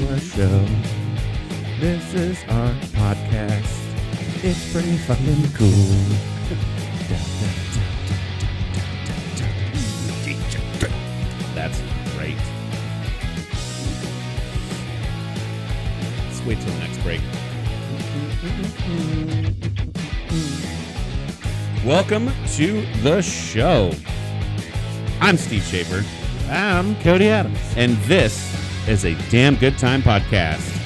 a show. This is our podcast. It's pretty fucking cool. That's great. Let's wait till the next break. Welcome to the show. I'm Steve Schaefer. I'm Cody Adams. And this is a Damn Good Time podcast.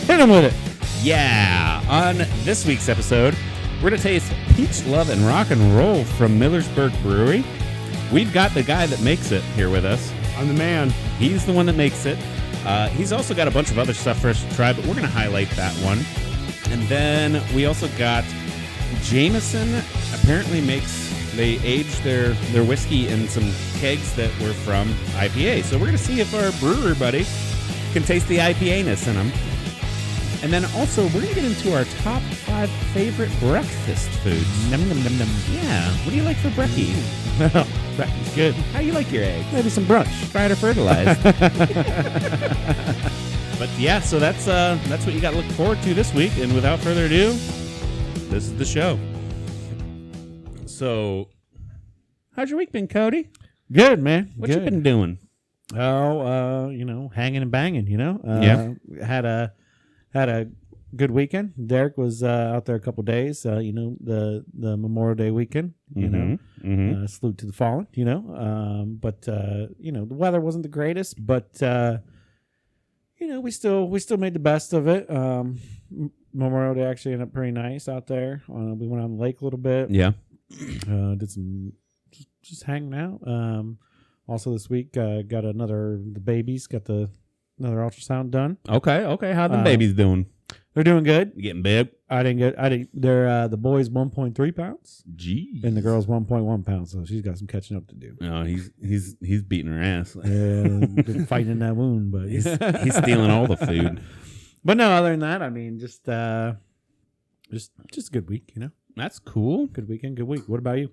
Hit him with it. Yeah. On this week's episode, we're going to taste Peach Love and Rock and Roll from Millersburg Brewery. We've got the guy that makes it here with us. I'm the man. He's the one that makes it. He's also got a bunch of other stuff for us to try, but we're going to highlight that one. And then we also got Jameson apparently they age their whiskey in some kegs that were from IPA. So we're going to see if our brewer buddy can taste the IPA-ness in them. And then also, we're going to get into our top 5 favorite breakfast foods. Num, num, num, num. Yeah. What do you like for brekkie? Well, brekie's good. How do you like your eggs? Maybe some brunch. Fried or fertilized. But yeah, so that's what you got to look forward to this week. And without further ado, this is the show. So, how's your week been, Cody? Good, man. What you been doing? Oh, hanging and banging, Yeah. Had a good weekend. Derek was out there a couple days, the Memorial Day weekend, salute to the fallen, but the weather wasn't the greatest, but we still made the best of it. Memorial Day actually ended up pretty nice out there. We went on the lake a little bit. Yeah. Did some just hanging out. Also this week, the babies got another ultrasound done. Okay. How the babies doing? They're doing good. You getting big? They're the boys 1.3 pounds. Jeez. And the girls 1.1 pounds. So she's got some catching up to do. No, he's beating her ass. Been fighting in that wound, but he's stealing all the food. But no, other than that, I mean, just a good week, That's cool. Good weekend, good week. What about you?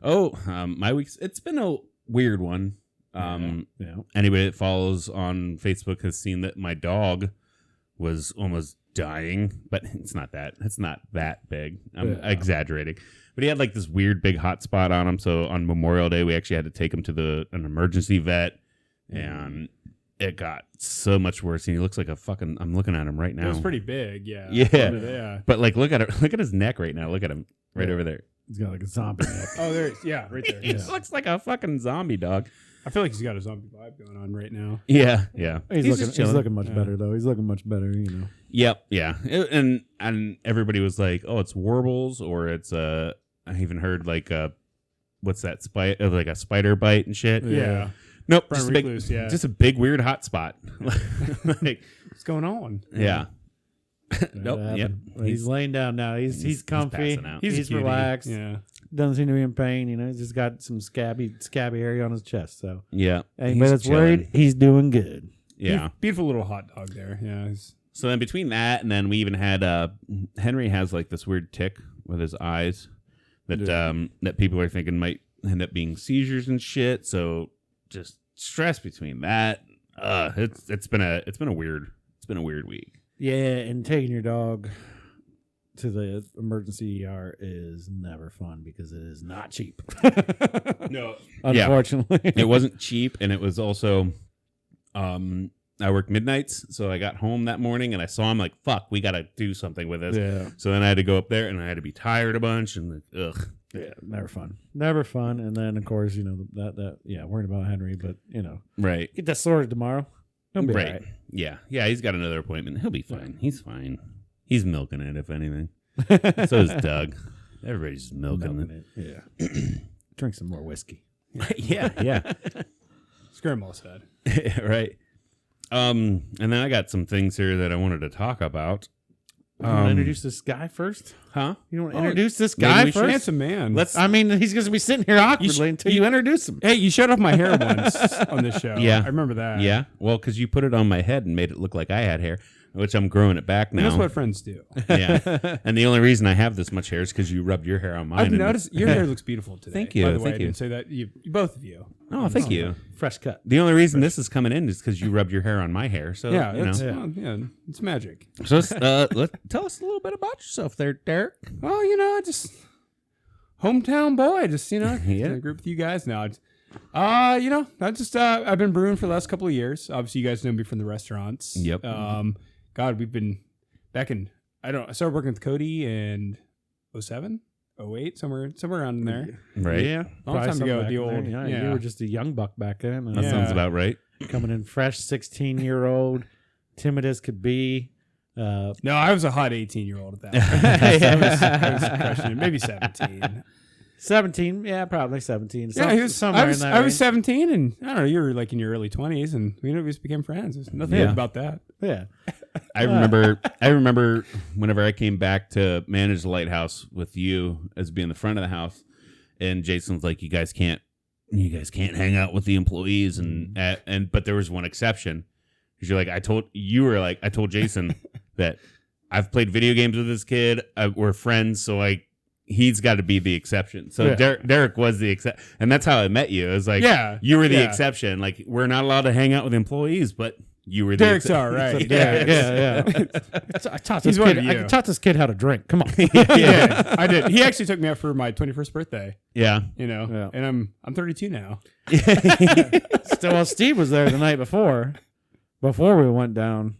Oh, my week's it's been a weird one. Anybody that follows on Facebook has seen that my dog was almost dying, but it's not that big. I'm exaggerating. But he had like this weird big hot spot on him. So on Memorial Day, we actually had to take him to an emergency vet, and it got so much worse. And he looks like I'm looking at him right now. It was pretty big, yeah. Yeah. But like, look at his neck right now. Look at him right over there. He's got like a zombie neck. Oh, right there. He looks like a fucking zombie dog. I feel like he's got a zombie vibe going on right now. Yeah. He's looking much better though. He's looking much better, Yep, yeah. And everybody was like, "Oh, it's warbles," or it's I even heard like what's that spider? Like a spider bite and shit. Yeah. Nope. Just a big weird hot spot. Like, what's going on? Yeah. Nope. Yep. He's laying down now. He's comfy. He's relaxed. Yeah. Doesn't seem to be in pain. He's just got some scabby area on his chest. So yeah. Anybody that's worried, he's doing good. Yeah. Beautiful little hot dog there. Yeah. So then between that and then we even had Henry has like this weird tick with his eyes that that people are thinking might end up being seizures and shit. So just stress between that. It's been a weird week. Yeah, and taking your dog to the emergency ER is never fun because it is not cheap. No, unfortunately, it wasn't cheap, and it was also. I worked midnights, so I got home that morning and I saw him like, "Fuck, we got to do something with this." Yeah. So then I had to go up there and I had to be tired a bunch and ugh. Yeah, never fun. And then of course worried about Henry, but right, get that sorted tomorrow. He'll be right. Yeah. He's got another appointment. He'll be fine. Yeah. He's fine. He's milking it, if anything. So is Doug. Everybody's just milking it. Yeah. Drink some more whiskey. Yeah. Scramble said. Right. And then I got some things here that I wanted to talk about. You want to introduce this guy first? Huh? You want to introduce this guy first? Handsome man. He's going to be sitting here awkwardly until you introduce him. Hey, you showed off my hair once on this show. Yeah. I remember that. Yeah. Well, because you put it on my head and made it look like I had hair. which I'm growing it back And now. that's what friends do. Yeah. And the only reason I have this much hair is because you rubbed your hair on mine. I've noticed your hair looks beautiful today. Thank you, By the way, thank I you. didn't say that. You both of you. Oh, thank you. Fresh cut. The only reason this is coming in is because you rubbed your hair on my hair. So, Yeah, you know. it's, it's magic. So tell us a little bit about yourself there, Derek. Well, just hometown boy. Just Yeah. in a group with you guys now. I've been brewing for the last couple of years. Obviously, you guys know me from the restaurants. Yep. God, we've been back in. I started working with Cody in 07, 08, somewhere around in there. Right. Yeah. Long time ago, the You old. were just a young buck back then. That sounds about right. Coming in fresh, 16-year-old, timid as could be. No, I was a hot 18-year-old at that. I was questioning, maybe 17. 17, yeah, probably 17. Yeah, he was somewhere I was, in that I was range. 17, and I don't know. You were like in your early 20s, and we just became friends. There's nothing Yeah. about that. Yeah. I remember whenever I came back to manage the lighthouse with you as being the front of the house, and Jason's like, you guys can't hang out with the employees, and but there was one exception. Because you're like, I told Jason that I've played video games with this kid. We're friends, so he's got to be the exception. So Yeah. Derek was the exception, and that's how I met you. It was like, you were the exception. Like, we're not allowed to hang out with employees, but you were the Derek's all right. Yeah. I taught this He's one kid. of you. I taught this kid how to drink. Come on. Yeah, I did. He actually took me out for my 21st birthday. Yeah. And I'm 32 now. Well, Steve was there the night before we went down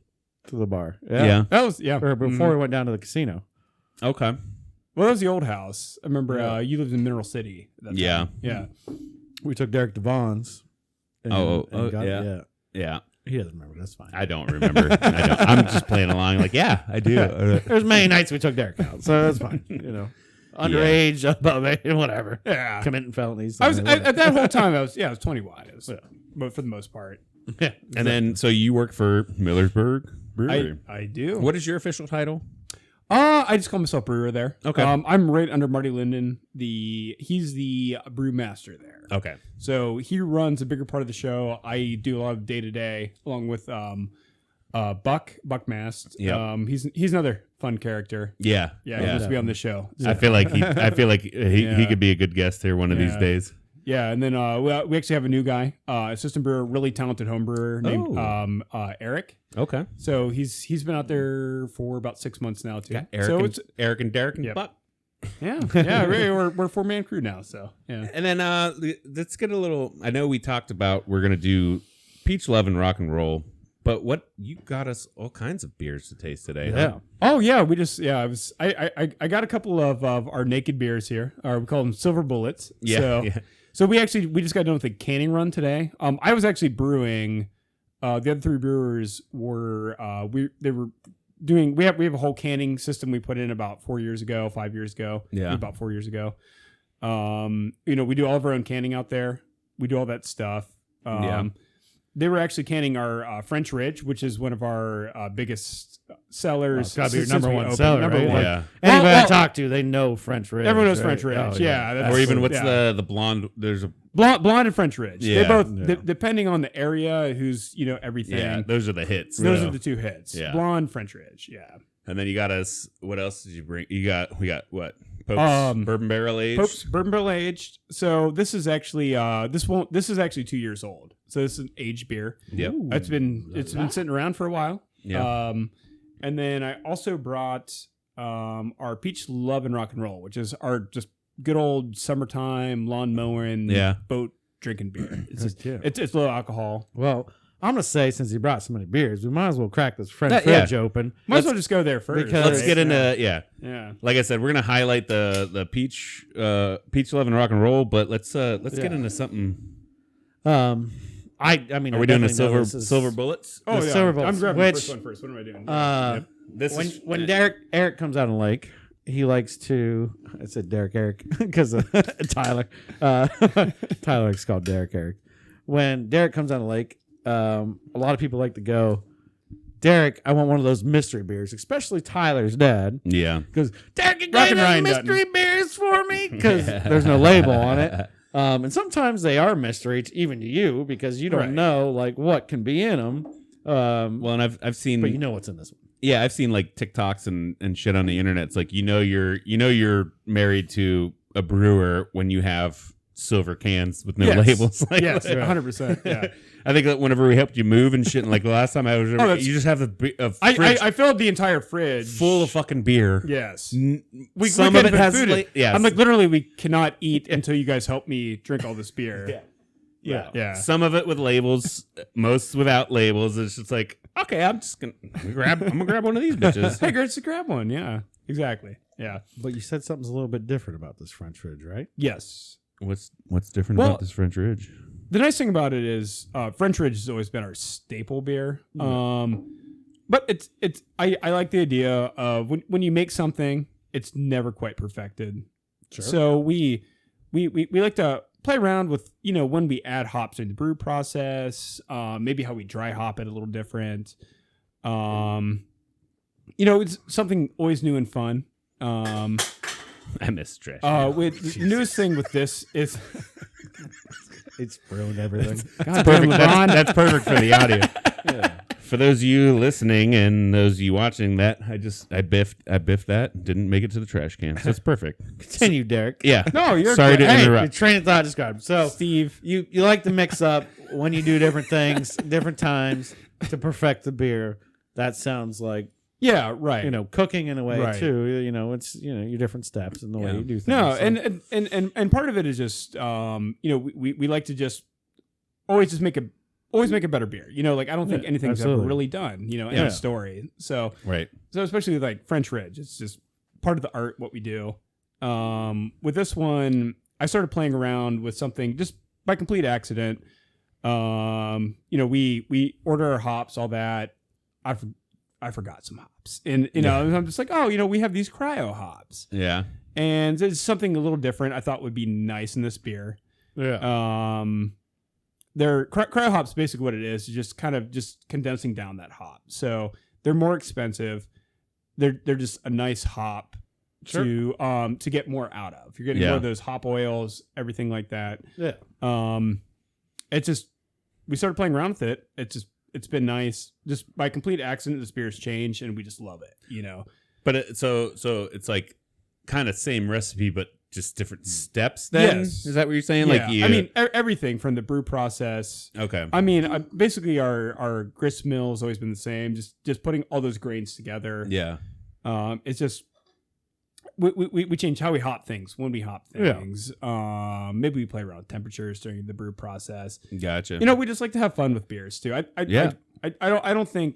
to the bar. Yeah. That was Or before we went down to the casino. Okay. Well, that was the old house. I remember you lived in Mineral City. At that time. Yeah. Yeah. We took Derek to Vaughn's. Yeah. Yeah. He doesn't remember. That's fine. I don't remember. I'm just playing along. Like, yeah, I do. There's many nights we took Derek out, so that's fine. Underage, above age, whatever. Yeah. Committing felonies. I was at that whole time. I was 21. It was, but for the most part. Yeah. And then, so you work for Millersburg Brewery. I do. What is your official title? I just call myself brewer there. Okay. I'm right under Marty Linden. He's the brewmaster there. Okay. So he runs a bigger part of the show. I do a lot of day to day along with Buckmast. Yeah. He's another fun character. Yeah. Yeah, he wants to be on this show. I feel like he could be a good guest here one of these days. Yeah, and then we actually have a new guy, assistant brewer, really talented home brewer named Eric. Okay. So he's been out there for about 6 months now too. Eric and Derek and Yep. Buck. Yeah, really, we're a 4-man crew now. So yeah. And then let's get a little. I know we talked about we're gonna do peach love and rock and roll, but what you got us all kinds of beers to taste today. Yeah. Huh? Oh yeah, I got a couple of our naked beers here. Or we call them silver bullets. Yeah. So we just got done with a canning run today. I was actually brewing. The other three brewers were we have a whole canning system we put in about 5 years ago. Yeah. About 4 years ago. We do all of our own canning out there. We do all that stuff. They were actually canning our French Ridge, which is one of our biggest sellers. It's got to be your since number we one opened. seller, Number right? one. Like, Yeah. anybody I talk to, they know French Ridge. Everyone knows right? French Ridge. Oh, yeah. Or even what's yeah. the blonde? There's a Blonde and French Ridge. Yeah. They both, Yeah. depending on the area, who's everything. yeah. Those are the hits. Those So. are the two hits. Yeah. Blonde, French Ridge. Yeah. And then you got us. What else did you bring? We got what? Pope's bourbon barrel aged. Pope's bourbon barrel aged. So this is actually this is actually 2 years old. So this is an aged beer. Yep. It's been sitting around for a while. Yeah. And then I also brought our peach love and rock and roll, which is our just good old summertime lawn mowing, boat drinking beer. It's low alcohol. Well, I'm going to say, since you brought so many beers, we might as well crack this French Yeah. Ridge open. Might as well just go there first. because- Let's Right. get into Yeah. Like I said, we're gonna highlight the peach love and rock and roll, but let's get into something. I mean, Are I we doing a definitely know silver bullets? Oh The yeah. silver bullets, I'm grabbing which- the first one first. What am I doing? This when Eric comes out of the lake, he likes to. I said Derek Eric because Tyler. Tyler is called Derek Eric. When Derek comes out of the lake, a lot of people like to go, Derek, I want one of those mystery beers, especially Tyler's dad. Yeah. Because Derek, you Rock got and any Ryan mystery beers for me? Because there's no label on it. And sometimes they are mystery, even to you, because you don't Right. know like what can be in them. Well, and I've seen But you know what's in this one. Yeah, I've seen like TikToks and shit on the internet. It's like you're married to a brewer when you have silver cans with no labels. Like, yes, 100%. Yeah. I think that whenever we helped you move and shit, and like the last time I was, you just have a fridge I filled the entire fridge full of fucking beer. Yes, Some of it has food. I'm like, literally, we cannot eat until you guys help me drink all this beer. Yeah. Some of it with labels, most without labels. It's just like, okay, I'm gonna grab one of these bitches. Hey, great to grab one. Yeah, exactly. Yeah. But you said something's a little bit different about this French Ridge, right? Yes. What's different about this French Ridge? The nice thing about it is French Ridge has always been our staple beer. But it's I like the idea of when you make something, it's never quite perfected. Sure. So we like to play around with, when we add hops in the brew process, maybe how we dry hop it a little different. It's something always new and fun. I miss trash. The newest thing with this is it's ruined everything. God, perfect. That's perfect for the audio. Yeah. For those of you listening and those of you watching that, I biffed that. Didn't make it to the trash can. So it's perfect. Continue, Derek. Yeah. No, you're sorry good. to interrupt. Your train of thought described. So, Steve, you like to mix up when you do different things, different times to perfect the beer. That sounds like cooking in a way too. It's your different steps and the way you do things. No, and part of it is just we like to just always make a better beer. I don't think anything's ever really done. In a story. So especially like French Ridge, it's just part of the art what we do. With this one, I started playing around with something just by complete accident. We order our hops, all that. I forgot some hops, and I'm just like, we have these cryo hops, and it's something a little different. I thought would be nice in this beer. They're cryo hops. Basically, what it is just kind of just condensing down that hop. So they're more expensive. They're just a nice hop to get more out of. You're getting more of those hop oils, everything like that. It's just we started playing around with it. It's been nice. Just by complete accident, this beer's changed, and we just love it. But so it's like kind of same recipe, but just different steps. Then is that what you're saying? Yeah. Like, everything from the brew process. Okay. Basically, our grist mill has always been the same. Just putting all those grains together. Yeah. It's just we change how we hop things when we hop things. Maybe we play around with temperatures during the brew process. Gotcha. We just like to have fun with beers too. I don't think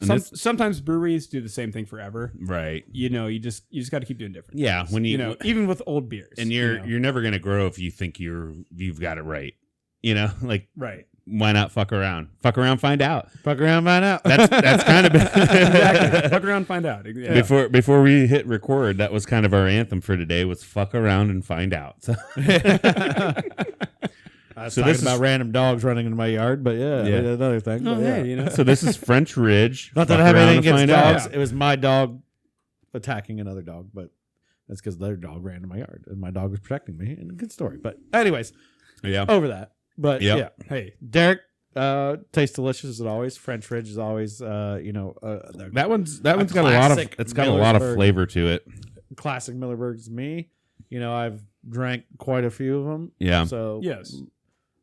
sometimes breweries do the same thing forever. Right. You just got to keep doing different. Yeah. Things. When you even with old beers, and you're never gonna grow if you think you've got it right. Right. Why not fuck around? Fuck around, find out. Fuck around, find out. That's kind of exactly. Fuck around, find out. Yeah. Before we hit record, that was kind of our anthem for today. Was fuck around and find out. So, I was talking about random dogs running in my yard, but another thing. Oh, hey, So this is French Ridge. Not that I have anything against dogs. It was my dog attacking another dog, but that's because their dog ran in my yard and my dog was protecting me. And a good story. But anyways, over that. But hey, Derek, tastes delicious as always. French Ridge is always, that one's got a lot of flavor to it. Classic Millerberg's me. I've drank quite a few of them. Yeah. So yes,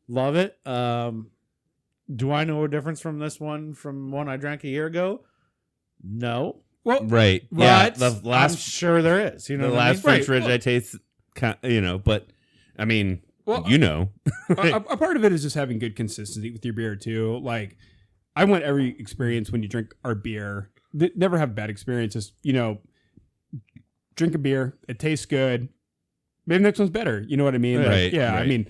love it. Do I know a difference from this one from one I drank a year ago? No. Well, right. Yeah. I'm sure there is. The last French Ridge I taste, but I mean. Well, a part of it is just having good consistency with your beer too. Like, I want every experience when you drink our beer. Never have bad experiences. Drink a beer, it tastes good. Maybe the next one's better. You know what I mean? Right. Right.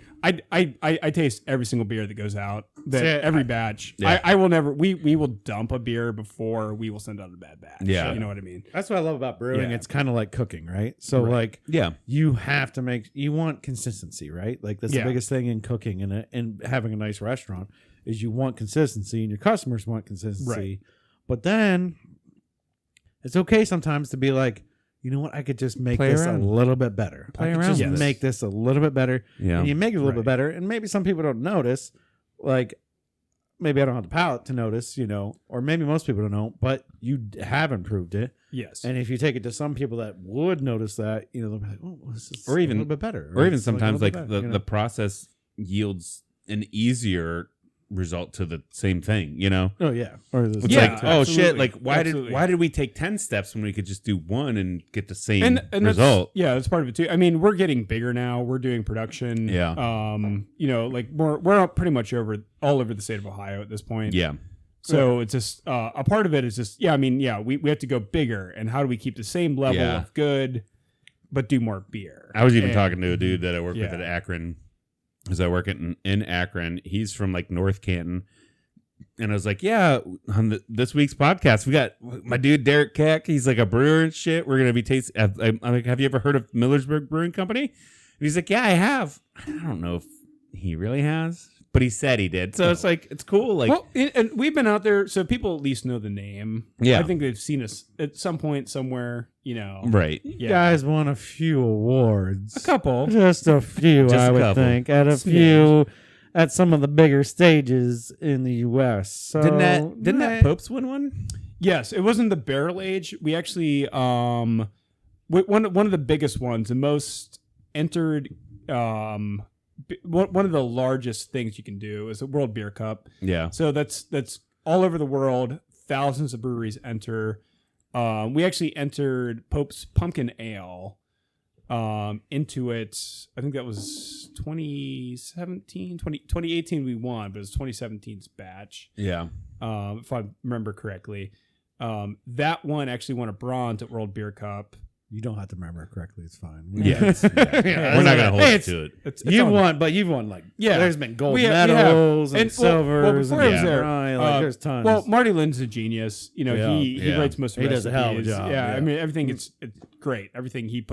I taste every single beer that goes out. Every batch. Yeah. I will never. We will dump a beer before we will send out a bad batch. Yeah. You know what I mean? That's what I love about brewing. Yeah. It's kind of like cooking, right? So you have to you want consistency, right? Like that's the biggest thing in cooking and having a nice restaurant is you want consistency and your customers want consistency. Right. But then it's okay sometimes to be like, you know what? I could just make this a little bit better. Make this a little bit better. Yeah. And you make it a little bit better. And maybe some people don't notice. Like, maybe I don't have the palate to notice, or maybe most people don't know, but you have improved it. Yes. And if you take it to some people that would notice that, they'll be like, oh, this is or even a little bit better. Or even sometimes like better, the process yields an easier result to the same thing, Oh yeah. Or it's like, oh shit, like why did we take 10 steps when we could just do one and get the same result? That's part of it too. I mean, we're getting bigger now. We're doing production. Yeah. Like we're pretty much all over the state of Ohio at this point. Yeah. So it's just a part of it is just we have to go bigger, and how do we keep the same level of good but do more beer? I was even talking to a dude that I work with at Akron. Because I work in Akron. He's from like North Canton. And I was like, on this week's podcast, we got my dude, Derek Keck. He's like a brewer and shit. We're going to be tasting. I'm like, have you ever heard of Millersburg Brewing Company? And he's like, yeah, I have. I don't know if he really has, but he said he did. So it's like, it's cool. Like, well, and we've been out there, so people at least know the name. Yeah. I think they've seen us at some point somewhere, Right. You guys won a few awards. A couple. Just a few, I would think. At some of the bigger stages in the U.S. So didn't that Popes win one? Yes, it wasn't the barrel age. We actually one of the biggest ones, the most entered one of the largest things you can do is the World Beer Cup. Yeah. So that's all over the world. Thousands of breweries enter. We actually entered Pope's Pumpkin Ale into it. I think that was 2018 we won, but it was 2017's batch. Yeah. If I remember correctly. That one actually won a bronze at World Beer Cup. You don't have to remember it correctly. It's fine. We're not going to hold you to it. You've won like, there's been gold medals and silvers. Before I was there, there's tons. Well, Marty Lynn's a genius. He writes most of the He does a hell of a job. Yeah, I mean, everything, it's great. Everything he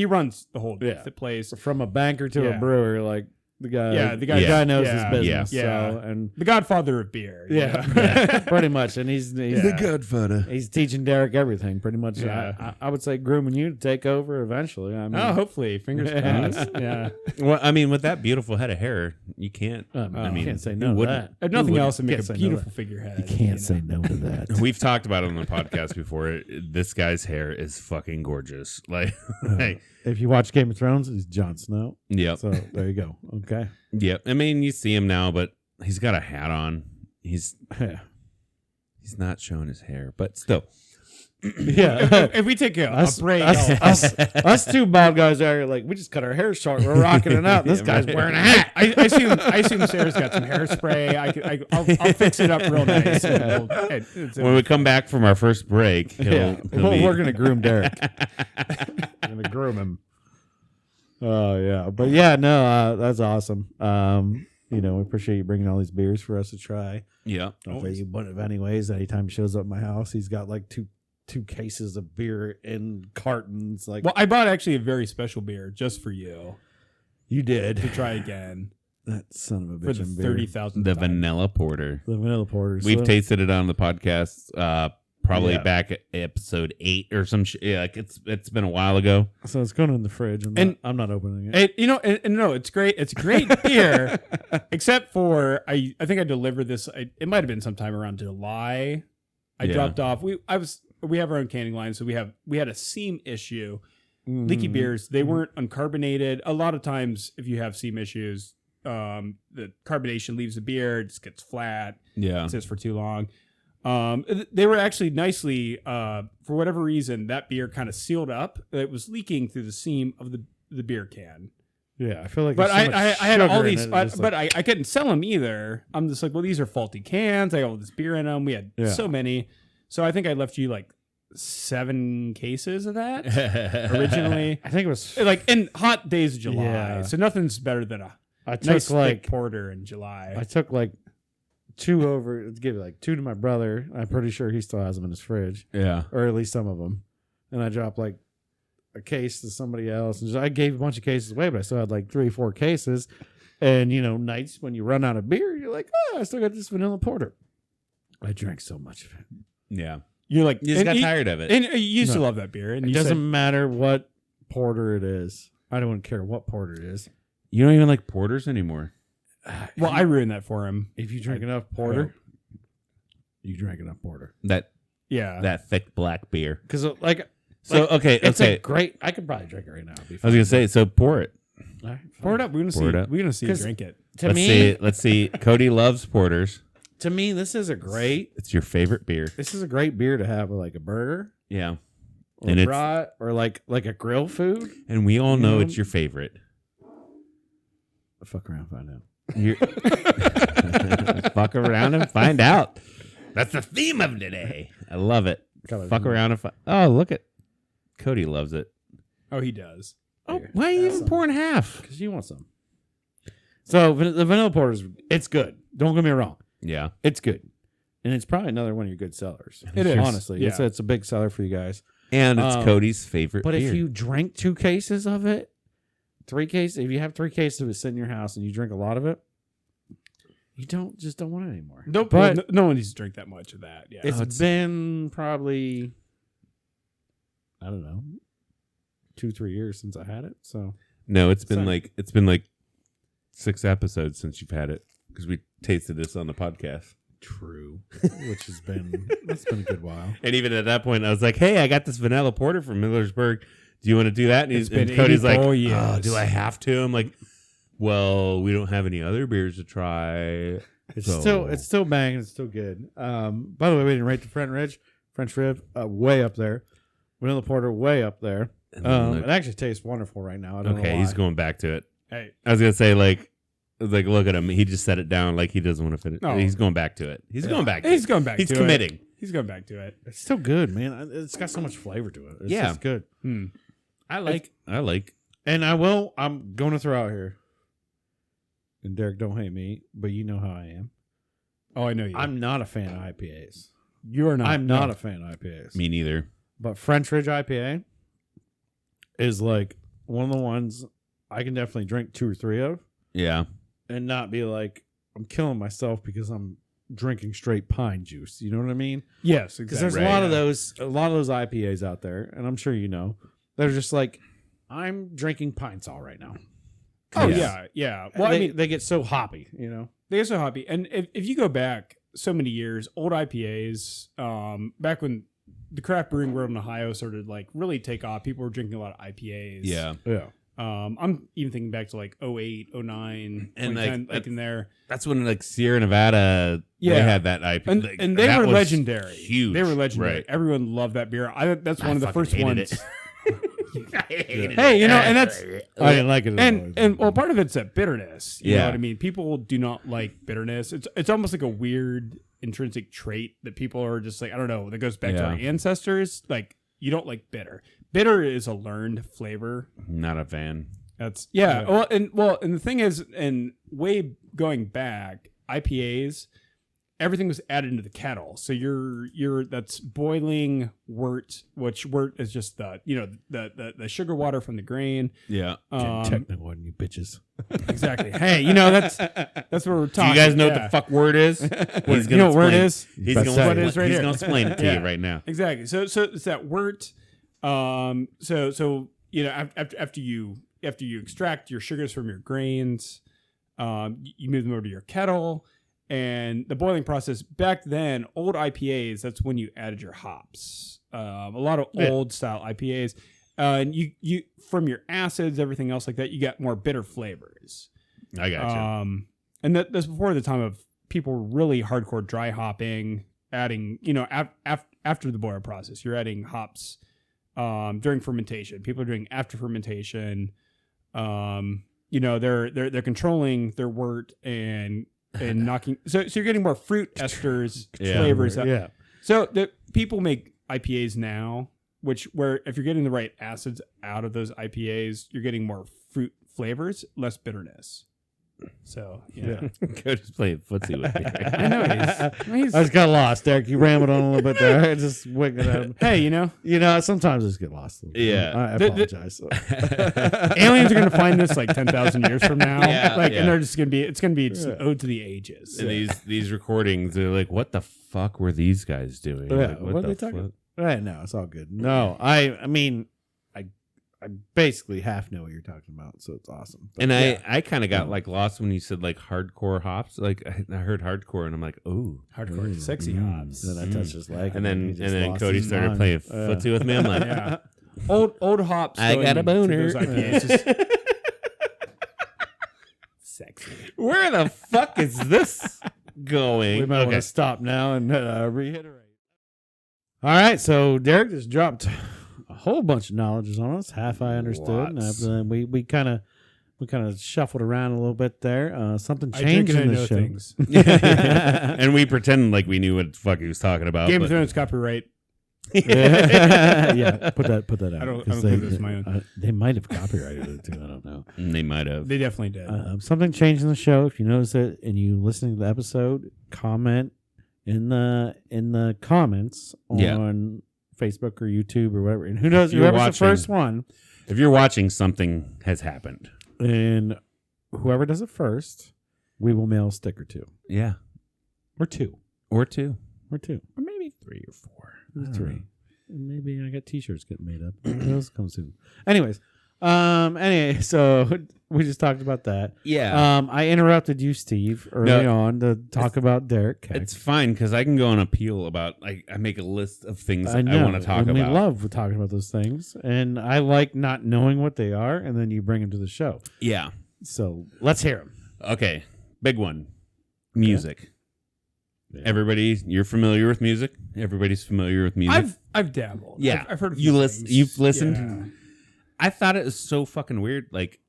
runs the whole place. From a banker to a brewer, like, the guy knows his business. Yeah. So, and the godfather of beer. Pretty much. And he's the godfather. He's teaching Derek everything, pretty much. Yeah. I would say grooming you to take over eventually. I mean, hopefully. Fingers crossed. Yeah. Well, I mean, with that beautiful head of hair, you can't. You can't say no to that. If nothing else, it makes a beautiful figurehead. You can't say no to that. We've talked about it on the podcast before. This guy's hair is fucking gorgeous. Like, if you watch Game of Thrones, he's Jon Snow. Yep. So there you go. Okay. Yep. I mean, you see him now, but he's got a hat on. He's not showing his hair, but still. Yeah. If we take a break, us two bald guys are like, we just cut our hair short. We're rocking it out. This guy's wearing a hat. I assume Sarah's got some hairspray. I'll fix it up real nice. When we come back from our first break, we're going to groom Derek. We're going to groom him. Oh, yeah. But yeah, no, that's awesome. We appreciate you bringing all these beers for us to try. Yeah. But anyways, anytime he shows up at my house, he's got like two cases of beer in cartons. Like, well, I bought actually a very special beer just for you. You did to try again. That son of a bitch. For the 30,000th the vanilla porter. The vanilla porter. We've tasted it on the podcast. Probably back at episode 8 or some shit. Yeah, like it's been a while ago. So it's going in the fridge. I'm not opening it. No, it's great. It's great beer, except for I think I delivered this. It might have been sometime around July. I dropped off. We have our own canning line, so we had a seam issue. Mm-hmm. Leaky beers, they weren't uncarbonated. A lot of times, if you have seam issues, the carbonation leaves the beer, it just gets flat. Yeah, it sits for too long. They were actually nicely, for whatever reason, that beer kind of sealed up. It was leaking through the seam of the beer can. Yeah, I feel like. But I had all these, but I couldn't sell them either. I'm just like, well, these are faulty cans. I got all this beer in them. We had so many, so I think I left you like 7 cases of that originally. I think it was like in hot days of July. So nothing's better than a nice thick porter in July. I took like 2 over, give it like 2 to my brother. I'm pretty sure he still has them in his fridge. Yeah. Or at least some of them. And I dropped like a case to somebody else. And I gave a bunch of cases away, but I still had like 3 or 4 cases. And, nights when you run out of beer, you're like, I still got this vanilla porter. I drank so much of it. Yeah. You're like, you just got tired of it. And you used to love that beer. And it doesn't matter what porter it is. I don't care what porter it is. You don't even like porters anymore. Well, I ruined that for him. If you drink enough porter, you drink enough porter. That thick black beer. Because it's a great. I could probably drink it right now. I was gonna say, so pour it. Right, pour it up. We're gonna see you drink it. Let's see. Cody loves porters. To me, this is a great. It's your favorite beer. This is a great beer to have with like a burger. Yeah. Or and brat, or like a grill food. And we all know it's your favorite. Fuck around, find out. Fuck around and find out. That's the theme of today. I love it. Fuck around and find. Oh, look at Cody loves it. Oh, he does. Oh, why are you even pouring half? Because you want some. So the vanilla porter it's good. Don't get me wrong. Yeah, it's good, and it's probably another one of your good sellers. It is, honestly. Yeah. It's a big seller for you guys, and it's Cody's favorite. But beer. if you drink 2 cases of it, 3 cases, if you have 3 cases of it sitting in your house and you drink a lot of it, you don't want it anymore. Nope. But no one needs to drink that much of that. Yeah, it's been probably, I don't know, 2-3 years since I had it. So no, it's been like 6 episodes since you've had it because we tasted this on the podcast. True, which that's been a good while. And even at that point, I was like, "Hey, I got this vanilla porter from Millersburg. Do you want to do that?" And Cody's like, "Oh, do I have to?" I'm like, "Well, we don't have any other beers to try." It's still banging. It's still good. By the way, we didn't rate the French rib, way up there. Vanilla porter, way up there. It actually tastes wonderful right now. I don't know why. He's going back to it. Hey, I was gonna say look at him. He just set it down like he doesn't want to finish. No. He's going back to it. He's going back. He's committing. He's going back to it. It's still good, man. It's got so much flavor to it. It's just good. I like. And I'm going to throw out here. And Derek, don't hate me, but you know how I am. Oh, I know you. I'm not a fan of IPAs. You are not. I'm not a fan of IPAs. Me neither. But French Ridge IPA is like one of the ones I can definitely drink 2 or 3 of. Yeah. And not be like, I'm killing myself because I'm drinking straight pine juice. You know what I mean? Yes, exactly. Because there's a lot of those IPAs out there, and I'm sure you know, they're just like, I'm drinking Pine Sol right now. Oh yeah. Well, they get so hoppy, you know. They get so hoppy, and if you go back so many years, old IPAs, back when the craft brewing world in Ohio started like really take off, people were drinking a lot of IPAs. Yeah. I'm even thinking back to like 08, 09, and like in there. That's when like Sierra Nevada, they had that IPA, and they were legendary. Huge, they were legendary. Right. Everyone loved that beer. That's one of the first ones. I hated it. Hey, you know, and that's I didn't like it. And well, part of it's that bitterness. You know what I mean? People do not like bitterness. It's almost like a weird intrinsic trait that people are just like, I don't know, that goes back to our ancestors. Like, you don't like bitter. Bitter is a learned flavor. Not a fan. That's Well, and the thing is, and way going back, IPAs, everything was added into the kettle. So that's boiling wort, which wort is just the sugar water from the grain. Yeah. Technical one, you bitches. Exactly. Hey, that's what we're talking. Do you guys know what the fuck word is? He's gonna know what it is? He's going to explain it to you right now. Exactly. So it's that wort. So after you extract your sugars from your grains, you move them over to your kettle, and the boiling process back then, old IPAs, that's when you added your hops. A lot of old style IPAs, and you from your acids, everything else like that, you got more bitter flavors. I got you. And that's before the time of people really hardcore dry hopping, adding after the boil process, you're adding hops. During fermentation, people are doing after fermentation. They're controlling their wort and knocking. So you're getting more fruit esters flavors. Yeah. So the people make IPAs now, where if you're getting the right acids out of those IPAs, you're getting more fruit flavors, less bitterness. So Go just play footsie with me. I know I just got lost, Derek. You rambled on a little bit there. I just wigged it. Hey, sometimes I just get lost. Yeah, I apologize. Aliens are going to find this like 10,000 years from now. And they're just going to be. It's going to be just an ode to the ages. And these recordings, they're like, what the fuck were these guys doing? Yeah, what are they talking about? Right, no, it's all good. No, I mean, I basically half know what you're talking about, so it's awesome. But, and I kind of got like lost when you said like hardcore hops. Like I heard hardcore, and I'm like, oh, hardcore, sexy hops. And then I touched his leg, and then Cody started playing footsie with me. I'm like, yeah, old hops. I got a boner. Sexy. Where the fuck is this going? We might want to stop now and reiterate. All right, so Derek just dropped a whole bunch of knowledge on us. Half I understood, and we kind of shuffled around a little bit there. Something changed in the show, things. And we pretended like we knew what the fuck he was talking about. Game of Thrones copyright. Yeah, put that out. I don't think this is my own. They might have copyrighted it too. I don't know. They might have. They definitely did. Something changed in the show. If you notice it and you listening to the episode, comment in the comments on Facebook or YouTube or whatever. And who knows? Whoever's the first one. If you're watching, something has happened. And whoever does it first, we will mail a stick or two. Yeah. Or two. Or two. Or maybe 3 or 4. 3. Maybe I got T-shirts getting made up. Those come soon. Anyways, so we just talked about that. Yeah. I interrupted you, Steve, early on to talk about Derek Keck. It's fine because I can go on appeal about. I make a list of things I want to talk about. We love talking about those things, and I like not knowing what they are, and then you bring them to the show. Yeah. So let's hear them. Okay, big one, music. Yeah. Everybody, you're familiar with music. Everybody's familiar with music. I've dabbled. Yeah, I've heard. You've listened. Yeah. I thought it was so fucking weird. Like,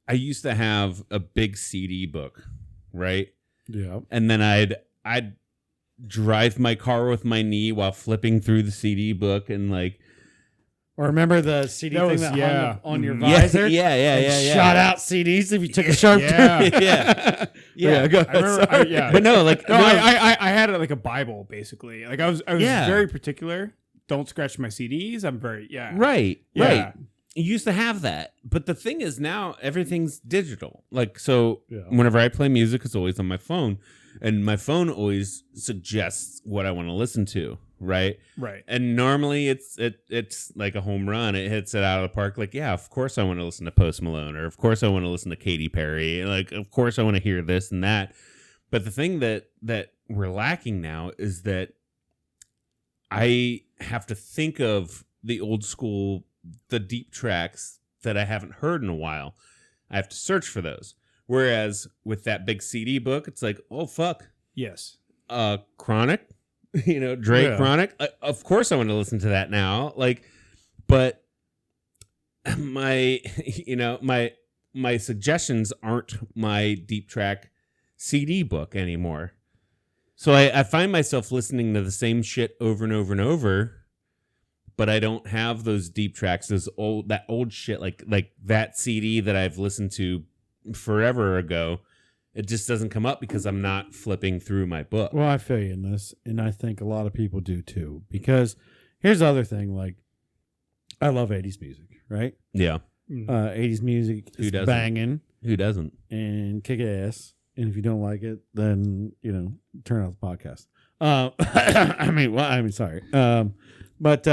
I used to have a big CD book, right? Yeah. And then I'd drive my car with my knee while flipping through the CD book and like. Or remember the CD thing that hung on your Yeah, visor? Yeah. Shot out CDs if you took a sharp turn. Yeah. Go I remember. But no, like I had it like a Bible basically. Like I was very particular. Don't scratch my CDs. I'm very Right. You used to have that, but the thing is now everything's digital. Like so, whenever I play music, it's always on my phone, and my phone always suggests what I want to listen to. Right. And normally it's like a home run. It hits it out of the park. Like, yeah, of course I want to listen to Post Malone, or of course I want to listen to Katy Perry. Like, of course I want to hear this and that. But the thing that we're lacking now is that I have to think of the old school, the deep tracks that I haven't heard in a while. I have to search for those. Whereas with that big CD book, it's like, oh fuck. Yes. Chronic. Drake Chronic. Of course I want to listen to that now. Like, but my suggestions aren't my deep track CD book anymore. So I find myself listening to the same shit over and over and over, but I don't have those deep tracks, that old shit, like that CD that I've listened to forever ago. It just doesn't come up because I'm not flipping through my book. Well, I feel you in this, and I think a lot of people do too. Because here's the other thing: like, I love '80s music, right? Yeah, '80s music is banging. Who doesn't? And kick ass. And if you don't like it, then turn off the podcast. Sorry. But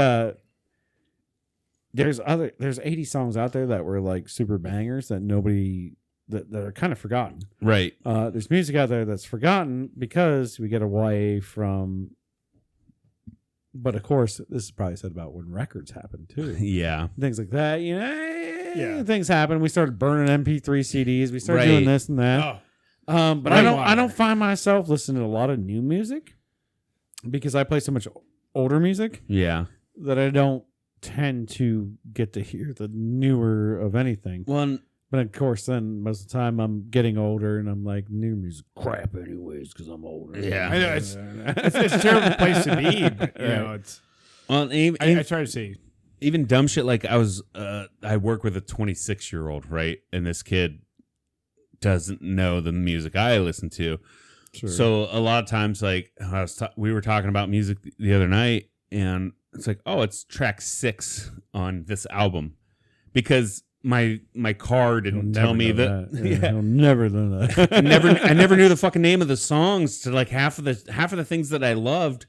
there's 80 songs out there that were like super bangers that nobody. That are kind of forgotten. Right. There's music out there that's forgotten because we get away from... But, of course, this is probably said about when records happen, too. Yeah. Things like that. Things happen. We started burning MP3 CDs. We started doing this and that. But I don't find myself listening to a lot of new music because I play so much older music. Yeah. That I don't tend to get to hear the newer of anything. Well, but of course, then most of the time I'm getting older and I'm like, new music crap anyways because I'm older. Yeah, I know it's a terrible place to be. But, it's. Well, I try to see even dumb shit like I work with a 26-year-old, right, and this kid doesn't know the music I listen to. Sure. So a lot of times, like we were talking about music the other night, and it's like, oh, it's track 6 on this album because. My car didn't tell me that. I'll never know that. I never knew the fucking name of the songs to like half of the things that I loved.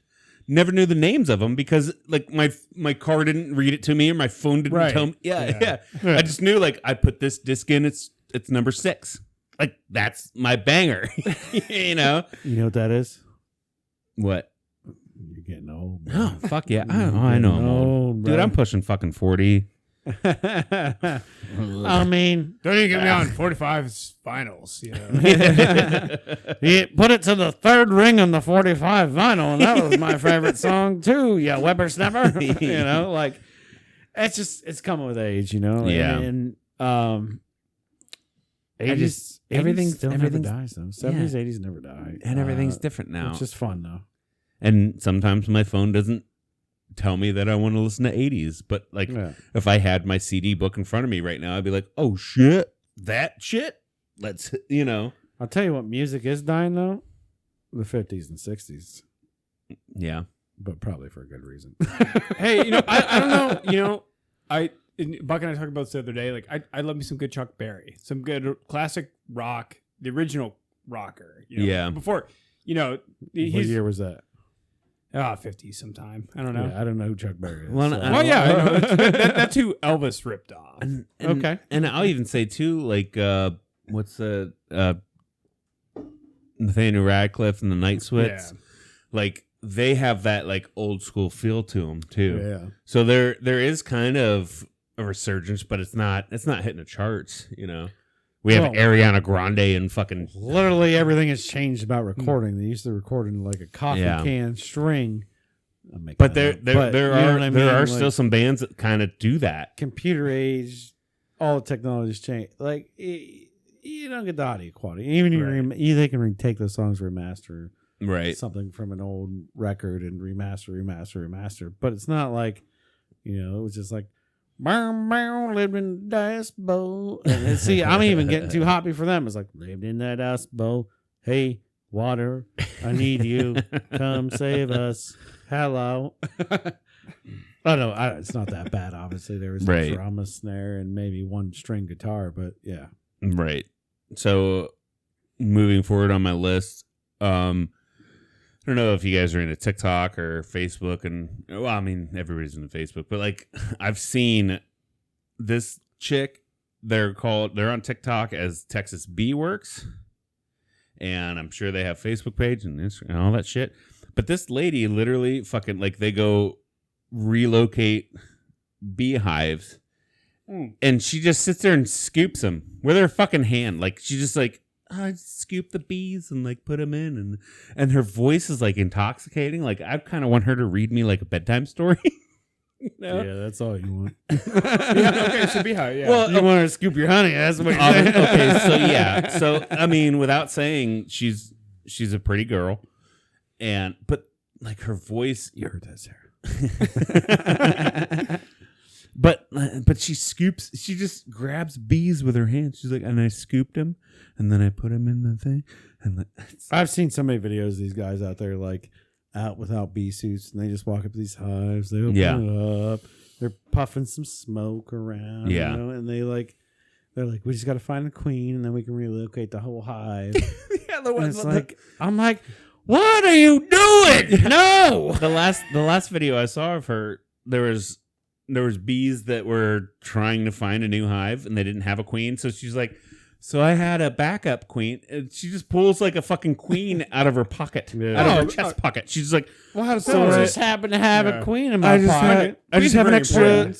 never knew the names of them because like my car didn't read it to me or my phone didn't tell me. Yeah. I just knew like I put this disc in. It's number 6. Like that's my banger. You know. You know what that is? What? You're getting old. Oh fuck yeah! I know, I'm old. Dude. I'm pushing fucking 40. I mean, don't even get me on 45's finals. You know, you put it to the 3rd ring on the 45 vinyl, and that was my favorite song too. You whippersnapper. You know, like it's coming with age. You know, yeah. And 80s, everything never dies though. 70s, 80s never die, and everything's different now. It's just fun though. And sometimes my phone doesn't tell me that I want to listen to 80s, but like if I had my CD book in front of me right now, I'd be like, oh shit, that shit. Let's, you know. I'll tell you what music is dying though, the 50s and 60s. Yeah, but probably for a good reason. Hey, you know, I don't know, you know, Buck and I talked about this the other day. Like I love me some good Chuck Berry, some good classic rock, the original rocker. You know, yeah. Before, you know, what year was that? 50s sometime. I don't know. Yeah, I don't know who Chuck Berry is. Well, I know. That's who Elvis ripped off. Okay. And I'll even say, too, like, what's the Nathaniel Radcliffe and the Night Sweats? Yeah. Like, they have that, like, old school feel to them, too. Yeah. So there is kind of a resurgence, but it's not hitting the charts, you know? We have Ariana Grande and fucking... Literally everything has changed about recording. They used to record in like a coffee can string. But there are still some bands that kind of do that. Computer age, all the technology's changed. Like, you don't get the audio quality. Even they can take those songs, remaster something from an old record and remaster. But it's not like, you know, it was just like, lived in the dust bowl. And see, I'm even getting too hoppy for them. It's like, lived in that dust bowl. Hey, water, I need you. Come save us. Hello. Oh, no, it's not that bad. Obviously, there was a drama snare and maybe one string guitar, but yeah. Right. So, moving forward on my list, I don't know if you guys are into TikTok or Facebook, and well, I mean, everybody's into Facebook, but like I've seen this chick, they're on TikTok as Texas Bee Works, and I'm sure they have Facebook page and Instagram and all that shit. But this lady literally fucking like they go relocate beehives, and she just sits there and scoops them with her fucking hand, like she just like. I scoop the bees and like put them in, and her voice is like intoxicating. Like I kind of want her to read me like a bedtime story. You know? Yeah, that's all you want. Okay, so beehive. Yeah. Well, you want her to scoop your honey. That's what you're saying. Okay, so yeah, so I mean, without saying, she's a pretty girl, but like her voice, you heard that, Sarah. But she just grabs bees with her hands. She's like, and I scooped them, and then I put them in the thing. And I've seen so many videos of these guys out there like out without bee suits, and they just walk up to these hives. They open it up. They're puffing some smoke around. Yeah, you know, and they're like, we just got to find the queen, and then we can relocate the whole hive. Yeah, the ones like I'm like, what are you doing? No. The last video I saw of her, there was bees that were trying to find a new hive and they didn't have a queen. So she's like, so I had a backup queen. And she just pulls like a fucking queen out of her pocket, out of her chest pocket. She's like, well, how does someone just happen to have a queen in my pocket? I just have an extra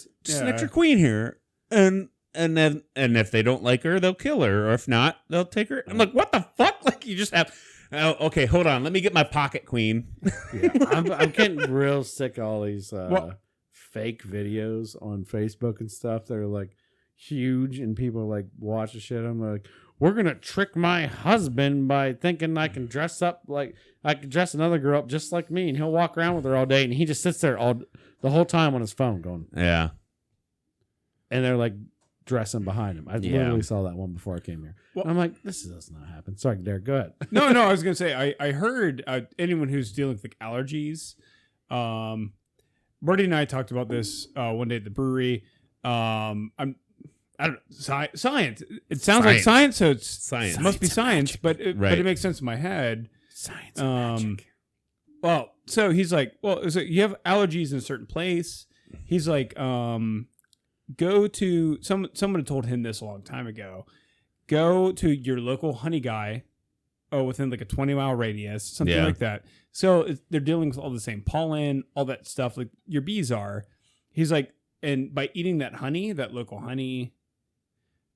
queen here. And if they don't like her, they'll kill her. Or if not, they'll take her. I'm like, what the fuck? Like you just have... Oh, okay, hold on. Let me get my pocket queen. Yeah, I'm getting real sick of all these... fake videos on Facebook and stuff that are like huge and people like watch the shit. I'm like, we're gonna trick my husband by thinking I can dress up like I can dress another girl up just like me, and he'll walk around with her all day, and he just sits there the whole time on his phone going, yeah. And they're like dressing behind him. I literally saw that one before I came here. Well, I'm like, this does not happen. Sorry, Derek, go ahead. No, I was gonna say I heard anyone who's dealing with like allergies. Marty and I talked about this one day at the brewery. I don't know, science. It sounds like science, so it's science. It must be science, magic. but it makes sense in my head. Science and magic. well, so he's like, well, so you have allergies in a certain place. He's like, go to someone had told him this a long time ago. Go to your local honey guy, within like a 20-mile radius, something like that. So they're dealing with all the same pollen, all that stuff like your bees are. He's like, and by eating that honey, that local honey,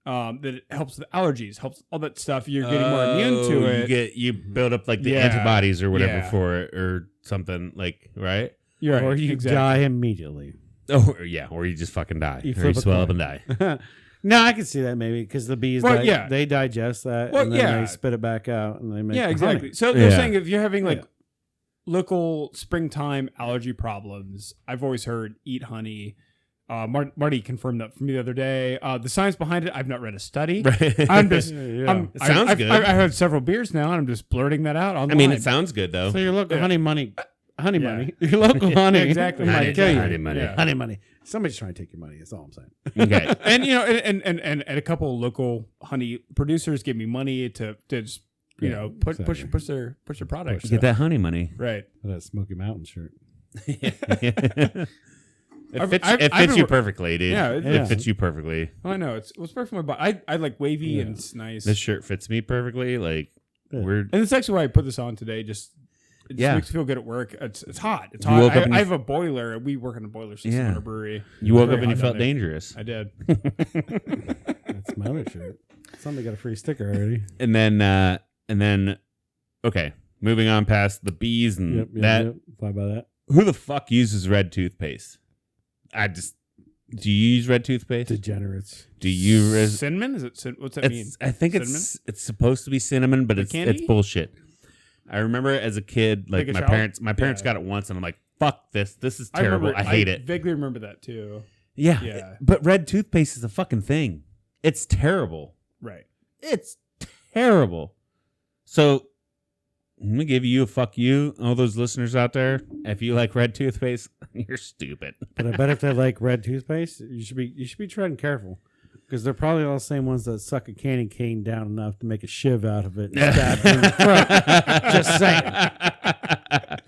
that it helps with allergies, helps all that stuff. You're getting more immune to it. You build up like the antibodies or whatever for it or something like, right? You're right. Or you die immediately. Oh, yeah. Or you just fucking die. Or you swell up and die. No, I can see that maybe because the bees, they digest that and then they spit it back out and they make exactly. honey. So they're saying if you're having like local springtime allergy problems, I've always heard eat honey. Marty confirmed that for me the other day. The science behind it, I've not read a study. Right. I'm just, it sounds good. I've had several beers now, and I'm just blurting that out online. I mean, it sounds good though. So your local honey money. Your local honey. Exactly. Honey money. Honey money. Somebody's trying to take your money. That's all I'm saying. Okay. And and a couple of local honey producers give me money to just push their products. Get that honey money. Right. That Smoky Mountain shirt. It fits you perfectly, dude. Yeah, it fits you perfectly. Oh, I know. It's perfect for my body. I like wavy and it's nice. This shirt fits me perfectly. Like weird. And it's actually why I put this on today. It just makes me feel good at work. It's hot. It's hot. I have a boiler. We work on a boiler system at our brewery. You woke up and you felt dangerous. I did. That's my other shirt. Somebody got a free sticker already. And then, okay, moving on past the bees and that. Fly by that. Who the fuck uses red toothpaste? Do you use red toothpaste? Degenerates. Do you cinnamon? Is it? What's that mean? I think cinnamon? it's supposed to be cinnamon, but it's bullshit. I remember as a kid, like my parents got it once, and I'm like, "Fuck this! This is terrible. I hate it." I vaguely remember that too. Yeah. But red toothpaste is a fucking thing. It's terrible. Right. It's terrible. So I'm gonna give you a fuck you, all those listeners out there. If you like red toothpaste, you're stupid. But I bet if they like red toothpaste, you should be treading careful. Because they're probably all the same ones that suck a candy cane down enough to make a shiv out of it and stab you in the throat.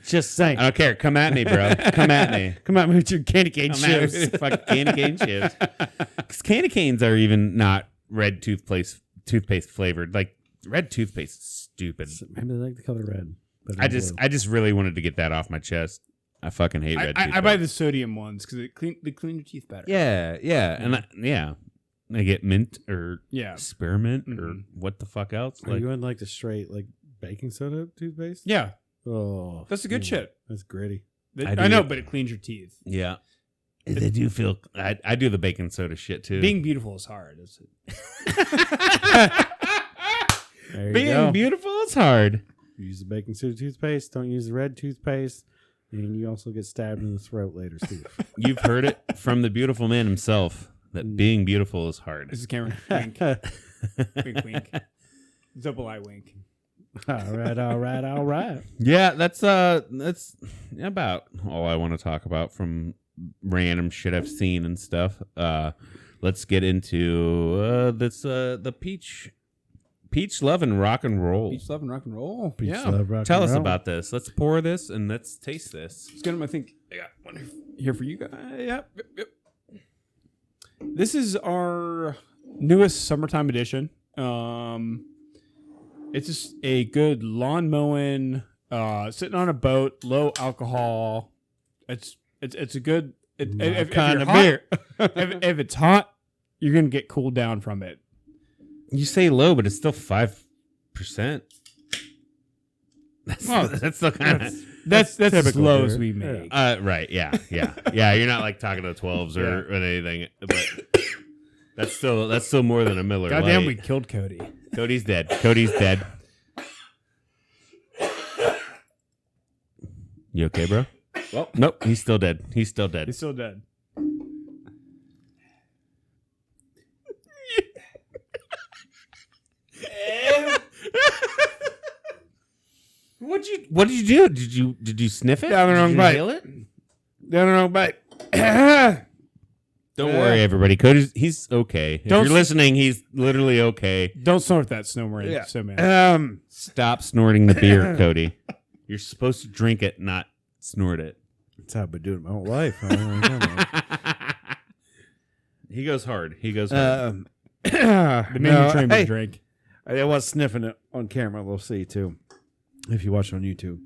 Just saying. I don't care. Come at me, bro. Come at me. Come at me with your candy cane shivs. Fuck candy cane shivs. Because candy canes are even not red toothpaste flavored. Like red toothpaste is stupid. Maybe they like the color red. I just really wanted to get that off my chest. I fucking hate red toothpaste. I buy the sodium ones because they clean your teeth better. Yeah. They get mint or spearmint or what the fuck else. Are you in like the straight like baking soda toothpaste? Yeah. Oh, that's the good shit. That's gritty. I know, but it cleans your teeth. Yeah. They do feel. I do the baking soda shit too. Being beautiful is hard. Being beautiful is hard. Use the baking soda toothpaste. Don't use the red toothpaste. And you also get stabbed in the throat later, Steve. You've heard it from the beautiful man himself that being beautiful is hard. This is Cameron. Wink. Wink, wink. Double eye wink. All right. Yeah, that's about all I want to talk about from random shit I've seen and stuff. Let's get into the peach love and rock and roll. Peach love and rock and roll. Peach love, rock Tell and us roll. about this. Let's pour this and let's taste this. It's gonna. I think I got one here for you guys. Yep. This is our newest summertime edition. It's just a good lawn mowing, sitting on a boat, low alcohol. It's a good kind of beer. if it's hot, you're gonna get cooled down from it. You say low, but it's still 5%. That's still kind of that's as low as we make. Right? Yeah. You're not like talking to 12s or anything, but that's still more than a Miller Lite. Goddamn, we killed Cody. Cody's dead. You okay, bro? Well, nope. He's still dead. What did you do? Did you sniff it? Down the wrong bite. Down the wrong bite. Don't worry, everybody. Cody's he's okay. If you're listening, he's literally okay. Don't snort that snowman. Stop snorting the beer, Cody. You're supposed to drink it, not snort it. That's how I've been doing my whole life. He goes hard. The man you trained to drink. I was sniffing it on camera. We'll see too. If you watch it on YouTube,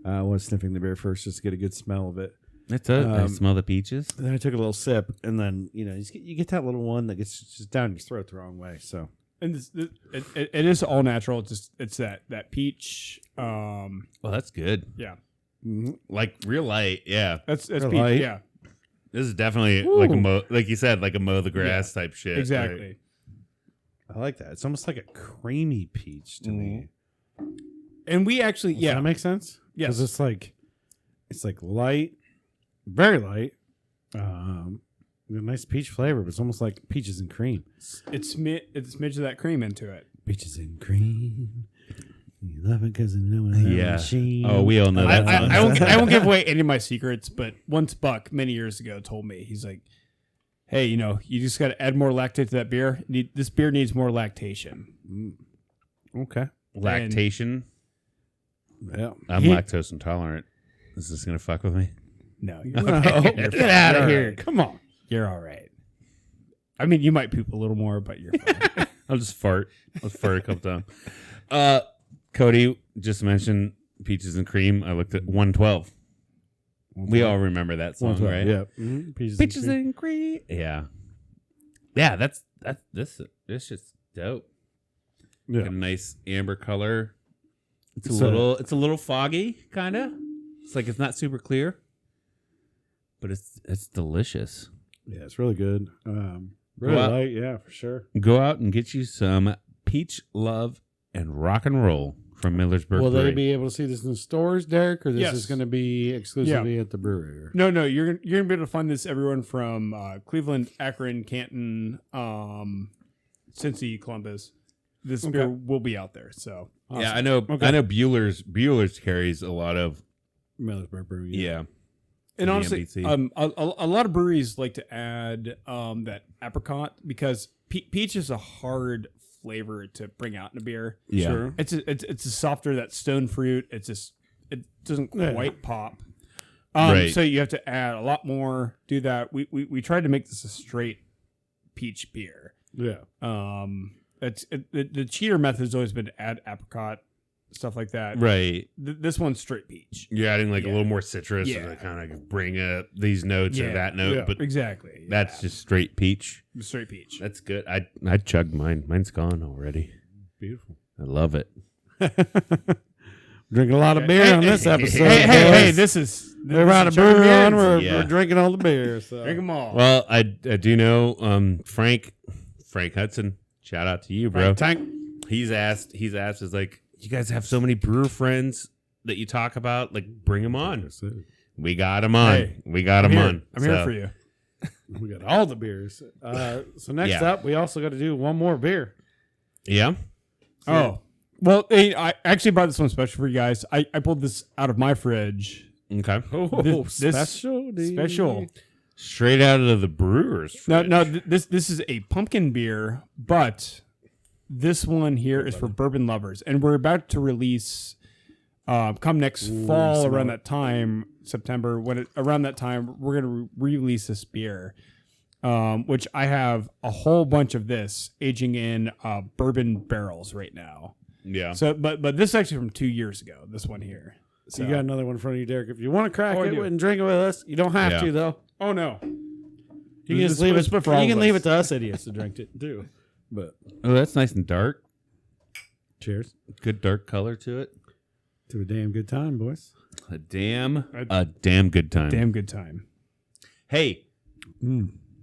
I was sniffing the beer first just to get a good smell of it. That's it. I smell the peaches. Then I took a little sip, and then you get that little one that gets just down your throat the wrong way. So, and it is all natural. It's that peach. Well, that's good. Yeah, like real light. Yeah, that's peach. Light. Yeah, this is definitely like you said, like a mow the grass type shit. Exactly. Right? I like that. It's almost like a creamy peach to me. And we actually, Does that make sense? Yes. Because it's like light, very light. A nice peach flavor, but it's almost like peaches and cream. It's smidge of that cream into it. Peaches and cream. You love it because I know it's Yeah. machine. Oh, we all know that. I won't give away any of my secrets, but once Buck many years ago told me, he's like, hey, you just got to add more lactate to that beer. This beer needs more lactation. Okay. Lactation. Yeah. I'm lactose intolerant. Is this gonna fuck with me? No, Get out of here. Right. Come on. You're all right. I mean, you might poop a little more, but you're fine. I'll just fart. I'll fart a couple times. Cody just mentioned peaches and cream. I looked at 112. We all remember that song, right? Yeah. Peaches and cream. Yeah. Yeah, that's this shit's dope. Yeah. Got a nice amber color. It's a little foggy, kind of. It's like it's not super clear, but it's delicious. Yeah, it's really good. Really light, yeah, for sure. Go out and get you some peach love and rock and roll from Millersburg. Will Brewery. they be able to see this in stores, Derek, or this Yes. is going to be exclusively at the brewery? No, you're gonna be able to find this everyone from Cleveland, Akron, Canton, Cincy, Columbus. This beer will be out there. So Awesome. Yeah, I know. Okay. I know Bueller's carries a lot of Millersburg Brewery. yeah. And honestly, MBC. a lot of breweries like to add that apricot because peach is a hard flavor to bring out in a beer. Yeah. Sure. It's a softer that stone fruit. It doesn't quite pop. Right. So you have to add a lot more. Do that. We tried to make this a straight peach beer. Yeah. The cheater method has always been to add apricot, stuff like that. Right. This one's straight peach. You're adding like a little more citrus to kind of bring up these notes or that note, but Exactly. that's just straight peach. Straight peach. That's good. I chugged mine. Mine's gone already. Beautiful. I love it. Drinking a lot of beer on this episode. Hey, this is We're on a chugging brew beers. run. We're drinking all the beer. So. Drink them all. Well, I do know Frank Hudson. Shout out to you, bro. Tank. He's asked. Is like, you guys have so many brewer friends that you talk about. Like, bring them on. We got them on. Hey, we got them on. I'm here for you. We got all the beers. So next up, we also got to do one more beer. Yeah. Oh, well, hey, I actually brought this one special for you guys. I pulled this out of my fridge. Okay. Oh, This special. Straight out of the brewer's fridge. No, this is a pumpkin beer, but this one here is for bourbon lovers, and we're about to release. Come next fall, around that time, September, around that time, we're gonna re-release this beer, which I have a whole bunch of this aging in bourbon barrels right now. Yeah. So, but this is actually from 2 years ago. This one here. So you got another one in front of you, Derek. If you want to crack I it do. and drink it with us, you don't have to though. Oh no. You can just leave it. You can leave it to us idiots to drink it too. But Oh, that's nice and dark. cheers Good dark color to it. to a damn good time, boys. A damn good time. Damn good time. Hey,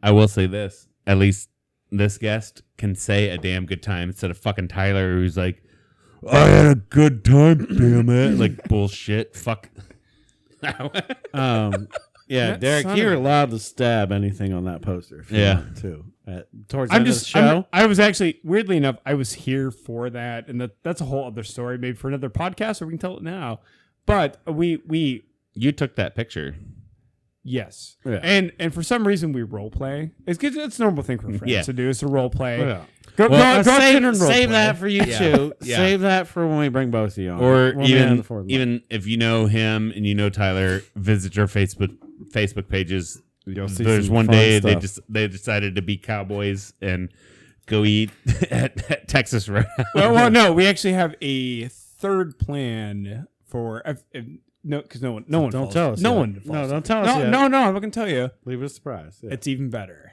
I will say this. At least this guest can say a damn good time instead of fucking Tyler, who's like, I had a good time, damn it. Like, bullshit. Fuck. Yeah, That Derek, son you're of a- allowed to stab anything on that poster. If you Yeah. want to. Towards the end of the show. I was actually, weirdly enough, I was here for that, and that's a whole other story, maybe for another podcast, or we can tell it now. But we You took that picture. Yes. Yeah. And for some reason we role play. It's a normal thing for friends to do. It's a role play. Yeah. Go save that for you two. Yeah. Save that for when we bring both of you on. Or even if you know him and you know Tyler, visit your Facebook pages. You'll see There's one day they decided to be cowboys and go eat at Texas Roadhouse. Well, no, we actually have a third plan for no, because no one. Don't tell us. No yet. one. No, don't tell us. Yet. No, I'm not going to tell you. Leave it a surprise. Yeah. It's even better.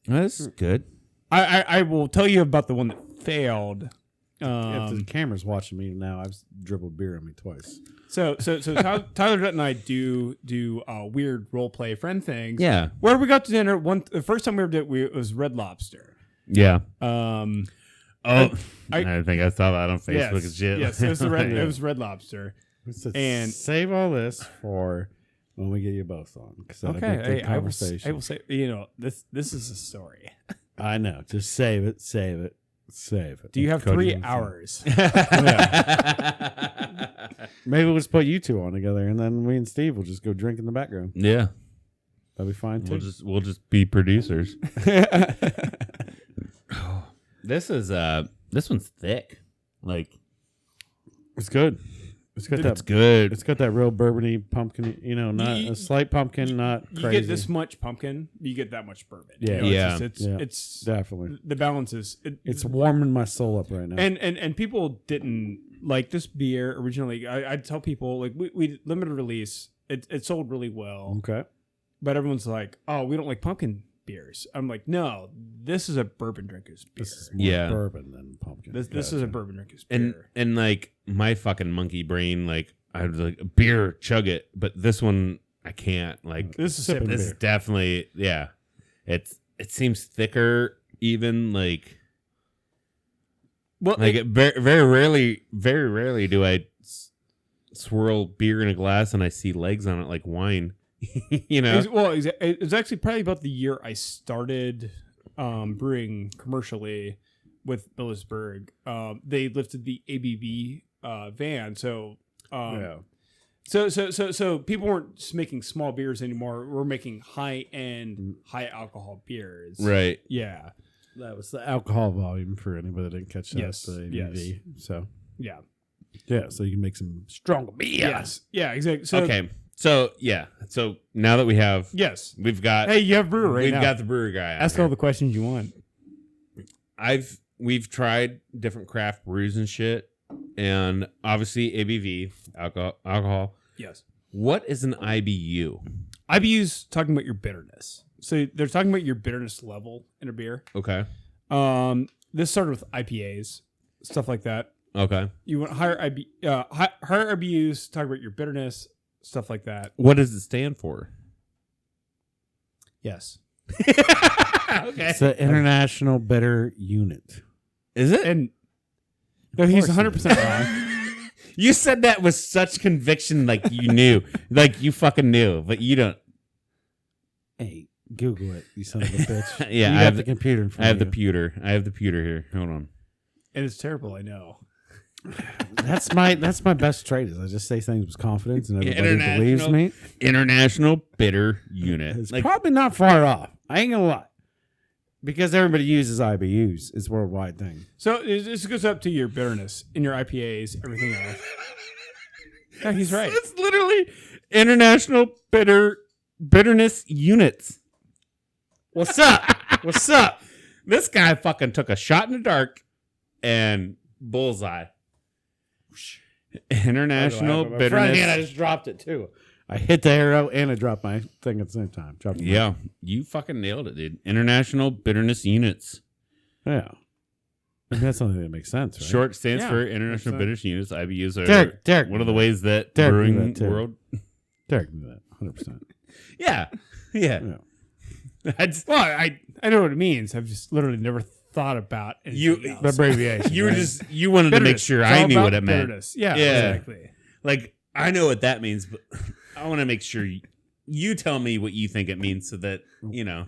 That's good. I will tell you about the one that failed. If the camera's watching me now, I've dribbled beer on me twice. So Tyler and I do weird role play friend things. Yeah. Where we got to dinner, the first time we ever did it was Red Lobster. Yeah. I think I saw that on Facebook and shit. Yes, it was Red Lobster. And save all this for when we get you both on. Okay, I will say, this is a story. I know. Just save it. Do you have 3 hours? Maybe we'll just put you two on together, and then me and Steve will just go drink in the background. Yeah, that'd be fine too. We'll just be producers. This one's thick. Like, it's good. It's got good. It's got that real bourbony pumpkin. Not a slight pumpkin. Not crazy. You get this much pumpkin, you get that much bourbon. Yeah, it's definitely the balance is. It's warming my soul up right now. And people didn't like this beer originally. I'd tell people like we limited release. It sold really well. Okay, but everyone's like, oh, we don't like pumpkin beers. I'm like, no, this is a bourbon drinker's beer. This is more bourbon than pumpkin. This is a bourbon drinker's beer. And like my fucking monkey brain, like I was like beer, chug it, but this one I can't. Like this is definitely it seems thicker even like. Well, like very rarely do I swirl beer in a glass and I see legs on it like wine. It's actually probably about the year I started brewing commercially with Millersburg. They lifted the ABV van, so people weren't just making small beers anymore. We're making high end, high alcohol beers. Right. Yeah. That was the alcohol volume for anybody that didn't catch that. Yes. The ABV. So yeah. So you can make some stronger beer. Yes. Yeah. Exactly. So So now that we have, we've got. Hey, you have brewer right now. We've got the brewer guy. Ask all the questions you want. We've tried different craft brews and shit, and obviously ABV alcohol. Yes. What is an IBU? IBU's talking about your bitterness. So they're talking about your bitterness level in a beer. Okay. This started with IPAs, stuff like that. Okay. You want higher IBUs, talk about your bitterness. Stuff like that. What does it stand for? Yes. Okay. It's the International Bitter Unit. Is it? And no, he's 100% wrong. You said that with such conviction, like you knew, like you fucking knew, but you don't. Hey, Google it, you son of a bitch. Yeah, I have the computer in front of you. I have the pewter here. Hold on. And it's terrible, I know. That's my best trait is I just say things with confidence and everybody believes me. International Bitter Unit. It's probably not far off. I ain't gonna lie. Because everybody uses IBUs. It's a worldwide thing. So this goes up to your bitterness in your IPAs, everything else. Yeah, he's right. It's literally International Bitterness Units. What's up? What's up? This guy fucking took a shot in the dark and bullseye. International Bitterness. And I just dropped it too. I hit the arrow and I dropped my thing at the same time. You fucking nailed it, dude. International Bitterness Units. Yeah. I mean, that's something that makes sense, right? Short stands for International Bitterness Units. IBUs are Derek one of the ways that brewing world. Derek knew that 100%. Yeah. Well, I know what it means. I've just literally never thought about the abbreviation. You wanted to make sure I knew what it meant. Yeah, exactly. Like I know what that means, but I want to make sure you tell me what you think it means, so that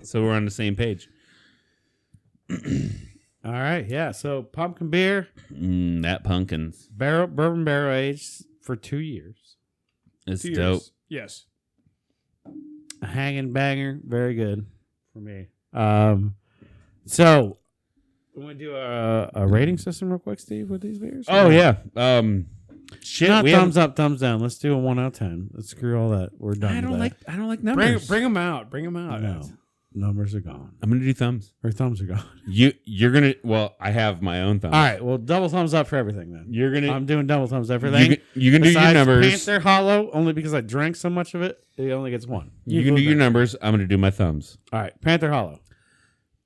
so we're on the same page. All right, yeah. So pumpkin beer, that pumpkins bourbon barrel aged for 2 years. It's 2 years. dope. Yes. A hanging banger. Very good for me. So, we want to do a rating system real quick, Steve, with these beers? Oh, yeah. Shit. Not thumbs up, thumbs down. Let's do a 1 out of 10. Let's screw all that. We're done. I don't like numbers. Bring them out. Bring them out. No. Numbers are gone. I'm going to do thumbs. Or thumbs are gone. You're going to, well, I have my own thumbs. All right. Well, double thumbs up for everything then. You're going to, I'm doing double thumbs up for everything. You can do your numbers. Panther Hollow, only because I drank so much of it, it only gets 1. You can do your numbers. I'm going to do my thumbs. All right. Panther Hollow.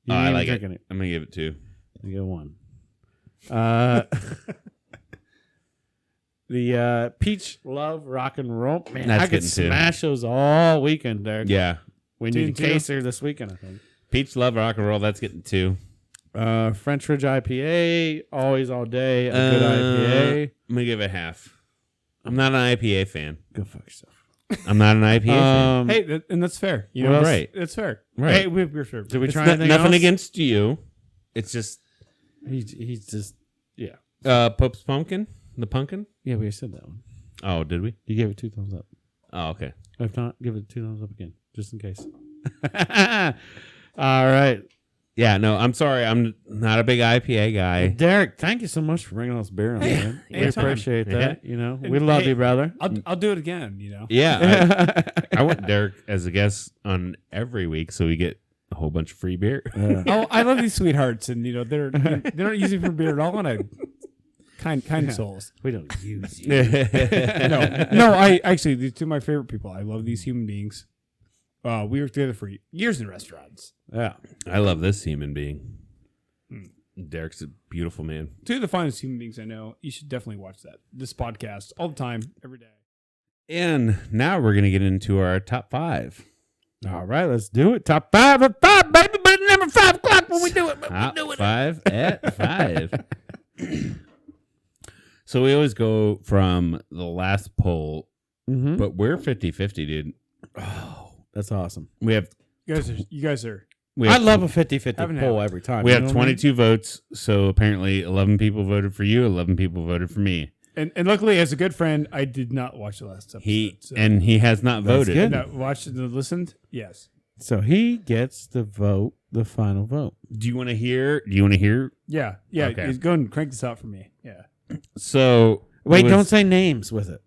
I like it. I'm going to give it 2. You get 1. The Peach Love Rock and Roll. Man, That's I could smash those all weekend, Derek. Yeah. We need a caser this weekend, I think. Peach Love Rock and Roll, that's getting 2. French Ridge IPA, always all day. A good IPA. I'm going to give it half. I'm not an IPA fan. Go fuck yourself. I'm not an IPA fan. Hey, and that's fair. You know, right. It's fair. Right. Hey, we're fair. Did we try Nothing anything else? against you. It's just... He's just, yeah. Pope's Pumpkin? The pumpkin? Yeah, we said that one. Oh, did we? You gave it 2 thumbs up. Oh, okay. If not, give it 2 thumbs up again, just in case. All right. Yeah, no, I'm sorry. I'm not a big IPA guy. Derek, thank you so much for bringing us beer on, man. We appreciate that. You know, we love you, brother. I'll do it again. You know. Yeah, I want Derek as a guest on every week, so we get a whole bunch of free beer. Oh, I love these sweethearts, and you know they're not using for beer at all, and I kind souls. We don't use you. No. I actually, these 2 of my favorite people. I love these human beings. We worked together for years in restaurants. Yeah, I love this human being. Derek's a beautiful man. 2 of the finest human beings I know. You should definitely watch this podcast all the time, every day. And now we're gonna get into our top 5. all right, let's do it. Top 5 at 5, baby. But it's never 5 o'clock when we do it. Top 5 at 5. So we always go from the last poll, but we're 50-50, dude. Oh, that's awesome. We have You guys are. I love a 50-50 poll every time. We have 22 votes, so apparently 11 people voted for you, 11 people voted for me. And luckily, as a good friend, I did not watch the last episode. He has not voted. Good. No, watched and listened. Yes. So he gets the vote, the final vote. Do you want to hear? Yeah. Okay. Go and crank this out for me. Yeah. So wait, don't say names with it.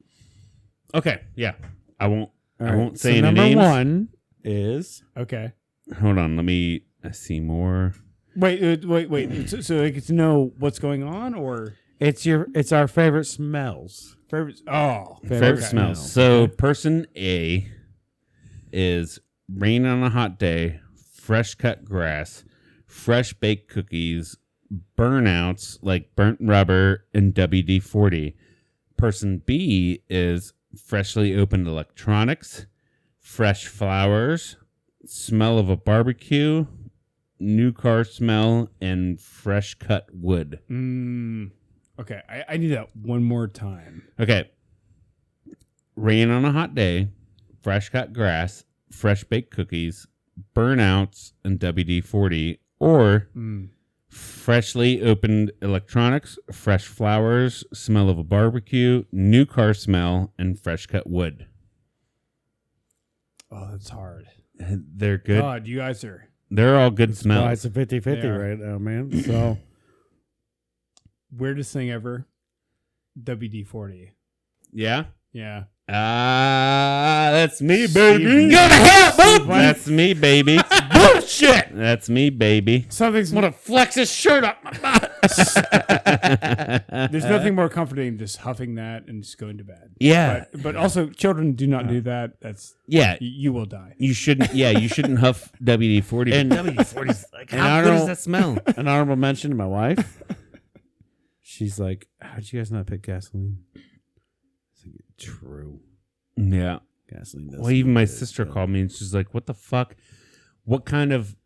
Okay. Yeah, I won't. All I right, won't say so any number names. 1 is Okay. Hold on. Let me see more. Wait. So I get to know what's going on, or it's our favorite smells. favorite? Oh, Favorite okay. smells. So person A is rain on a hot day, fresh cut grass, fresh baked cookies, burnouts like burnt rubber and WD-40. Person B is freshly opened electronics, fresh flowers, smell of a barbecue, new car smell, and fresh cut wood. Okay, I need that one more time. Okay. Rain on a hot day, fresh cut grass, fresh baked cookies, burnouts, and WD-40, or freshly opened electronics, fresh flowers, smell of a barbecue, new car smell, and fresh cut wood. Oh, that's hard. They're good. God, you guys are. They're all good smells. Well, it's a 50-50 right now, man. So Weirdest thing ever. WD-40. Yeah? Yeah. That's me, baby. Go to hell, boo! That's me, baby. Bullshit! That's me, baby. Something's. I'm gonna flex his shirt up my butt. There's nothing more comforting than just huffing that and just going to bed. Yeah. But also, children do not do that. That's Yeah. You will die. You shouldn't. Yeah, you shouldn't huff WD-40. And WD-40 is like, and how good does that smell? An honorable mention to my wife. She's like, how'd you guys not pick gasoline? It's like, true. Yeah. Gasoline does. Well, even my sister called me and she's like, "What the fuck? What kind of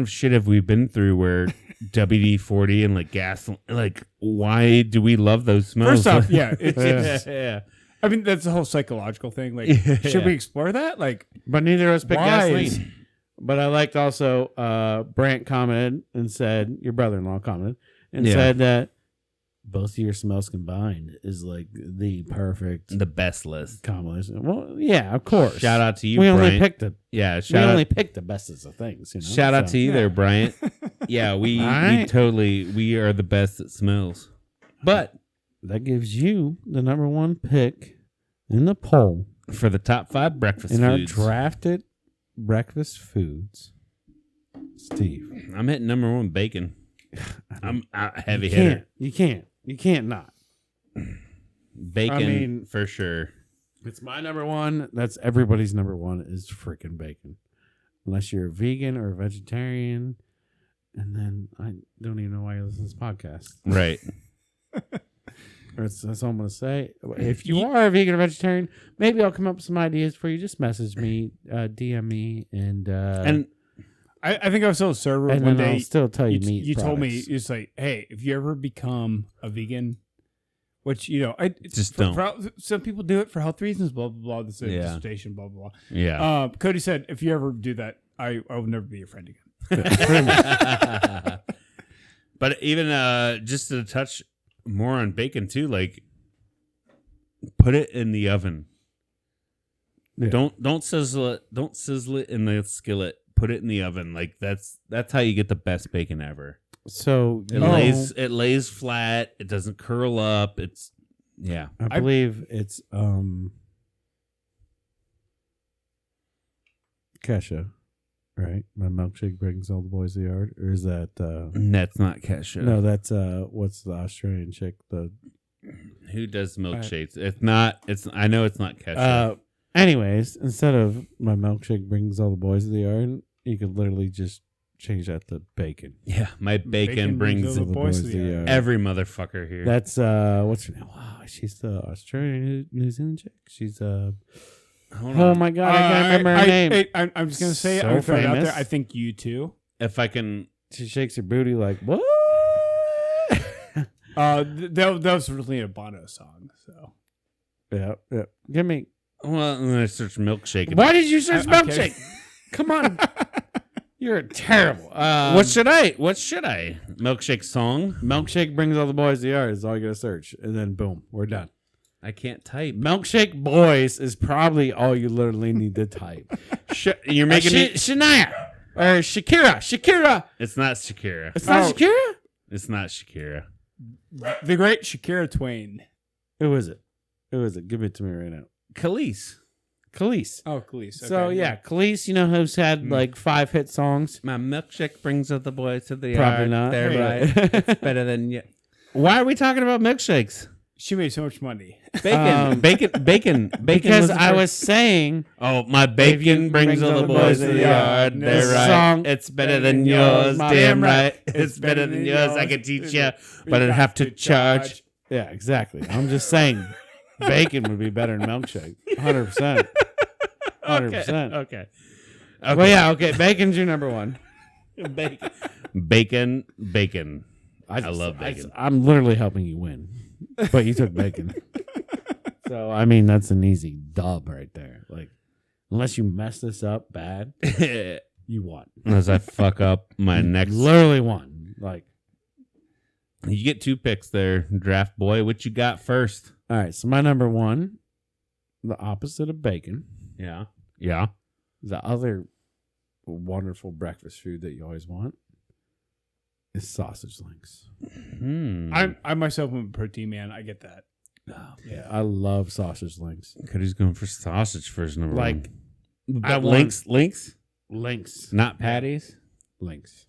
shit have we been through where WD-40 and like gasoline? Like, why do we love those smells?" First off, yeah, it's yeah. I mean, that's the whole psychological thing. Like, should we explore that? Like, But neither of us picked why gasoline. But I liked also, Brant commented and said, your brother-in-law commented and said that both of your smells combined is like the perfect The best list. combination. Well, yeah, of course. Shout out to you, We only Brian. picked the Yeah, we only pick the bestest of things. You know? Shout out to you there, Bryant. Yeah, we are the best at smells. But that gives you the number one pick in the poll for the top 5 breakfast in foods. our drafted breakfast foods. Steve, I'm hitting number 1, bacon. I'm a heavy hitter. You can't not. Bacon, for sure. It's my number 1. That's everybody's number 1 is freaking bacon. Unless you're a vegan or a vegetarian. And then I don't even know why you listen to this podcast. Right. That's all I'm going to say. If you are a vegan or vegetarian, maybe I'll come up with some ideas for you. Just message me, DM me, and I think I was still a server and one then day. I'll still tell you meat. You told me, products. it's like, hey, if you ever become a vegan, which, some people do it for health reasons, blah, blah, blah. This is a dissertation, blah, blah, blah. Yeah. Cody said, if you ever do that, I will never be your friend again. But even just to touch more on bacon too, like put it in the oven. Yeah. Don't sizzle it. Don't sizzle it in the skillet. Put it in the oven. Like that's how you get the best bacon ever. So it lays flat. It doesn't curl up. It's I believe it's Kesha, right? My milkshake brings all the boys to the yard, or is that? That's not Kesha. No, that's what's the Australian chick? Who does milkshakes? It's not. I know it's not Kesha. Anyways, instead of my milkshake brings all the boys to the yard, you could literally just change that to bacon. Yeah, my bacon brings all the boys to the yard. Every mother-fucker here. That's what's her name? Wow, she's the Australian New Zealand chick. She's oh my god, I can't remember her name. I'm just gonna say so I'm throwing it out famous. there. I think you too. If I can, she shakes her booty like what? That was really a Bono song. So yeah. Give me. Well, I'm gonna search milkshake. Why did you search milkshake? Come on. You're terrible. What should I? Milkshake song. Milkshake brings all the boys to the yard is all you gotta search, and then boom, we're done. I can't type. Milkshake boys is probably all you literally need to type. You're making me Shania or Shakira. It's not Shakira. It's not Shakira. It's not Shakira. The great Shakira Twain. Who is it? Give it to me right now. Khalees. Oh, Khalees. Okay, So Khalees, you know who's had like 5 hit songs? My milkshake brings all the boys to the yard. Probably not. They're right. It's better than you. Why are we talking about milkshakes? She made so much money. Bacon. Because I was saying, my bacon brings all the boys to the yard. They're right. Song, it's better than yours. Damn right. It's better than yours. I could teach you, but I'd have to charge. Yeah, exactly. I'm just saying, bacon would be better than milkshake. 100%. 100%. Okay. Well, yeah. Okay. Bacon's your number 1. Bacon. I love bacon. I'm literally helping you win, but you took bacon. So, I mean, that's an easy dub right there. Like, unless you mess this up bad, you won. Unless I fuck up my next. Literally won. Like, you get 2 picks there, draft boy. What you got first? All right. So, my number 1, the opposite of bacon. Yeah. The other wonderful breakfast food that you always want is sausage links. I myself am a protein man. I get that. Oh, yeah, I love sausage links. Cody's going for sausage first, number 1. I links, not patties. Links.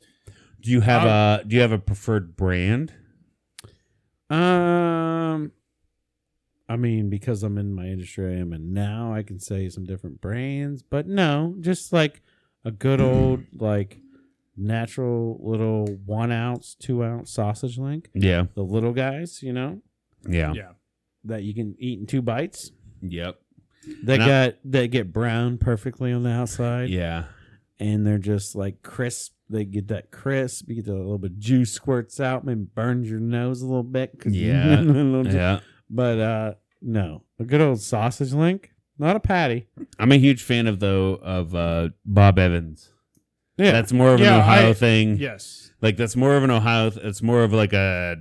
Do you have a preferred brand? I mean, because I'm in my industry I am in now, I can say some different brands, but no, just like a good old like natural little 1 ounce, 2 ounce sausage link. Yeah, the little guys, you know. Yeah. That you can eat in 2 bites. Yep. They get brown perfectly on the outside. Yeah. And they're just like crisp. They get that crisp. You get a little bit of juice squirts out, maybe burns your nose a little bit. Yeah. Yeah. But no, a good old sausage link, not a patty. I'm a huge fan of Bob Evans. Yeah, that's more of an Ohio thing. Yes, like that's more of an Ohio. It's more of like a,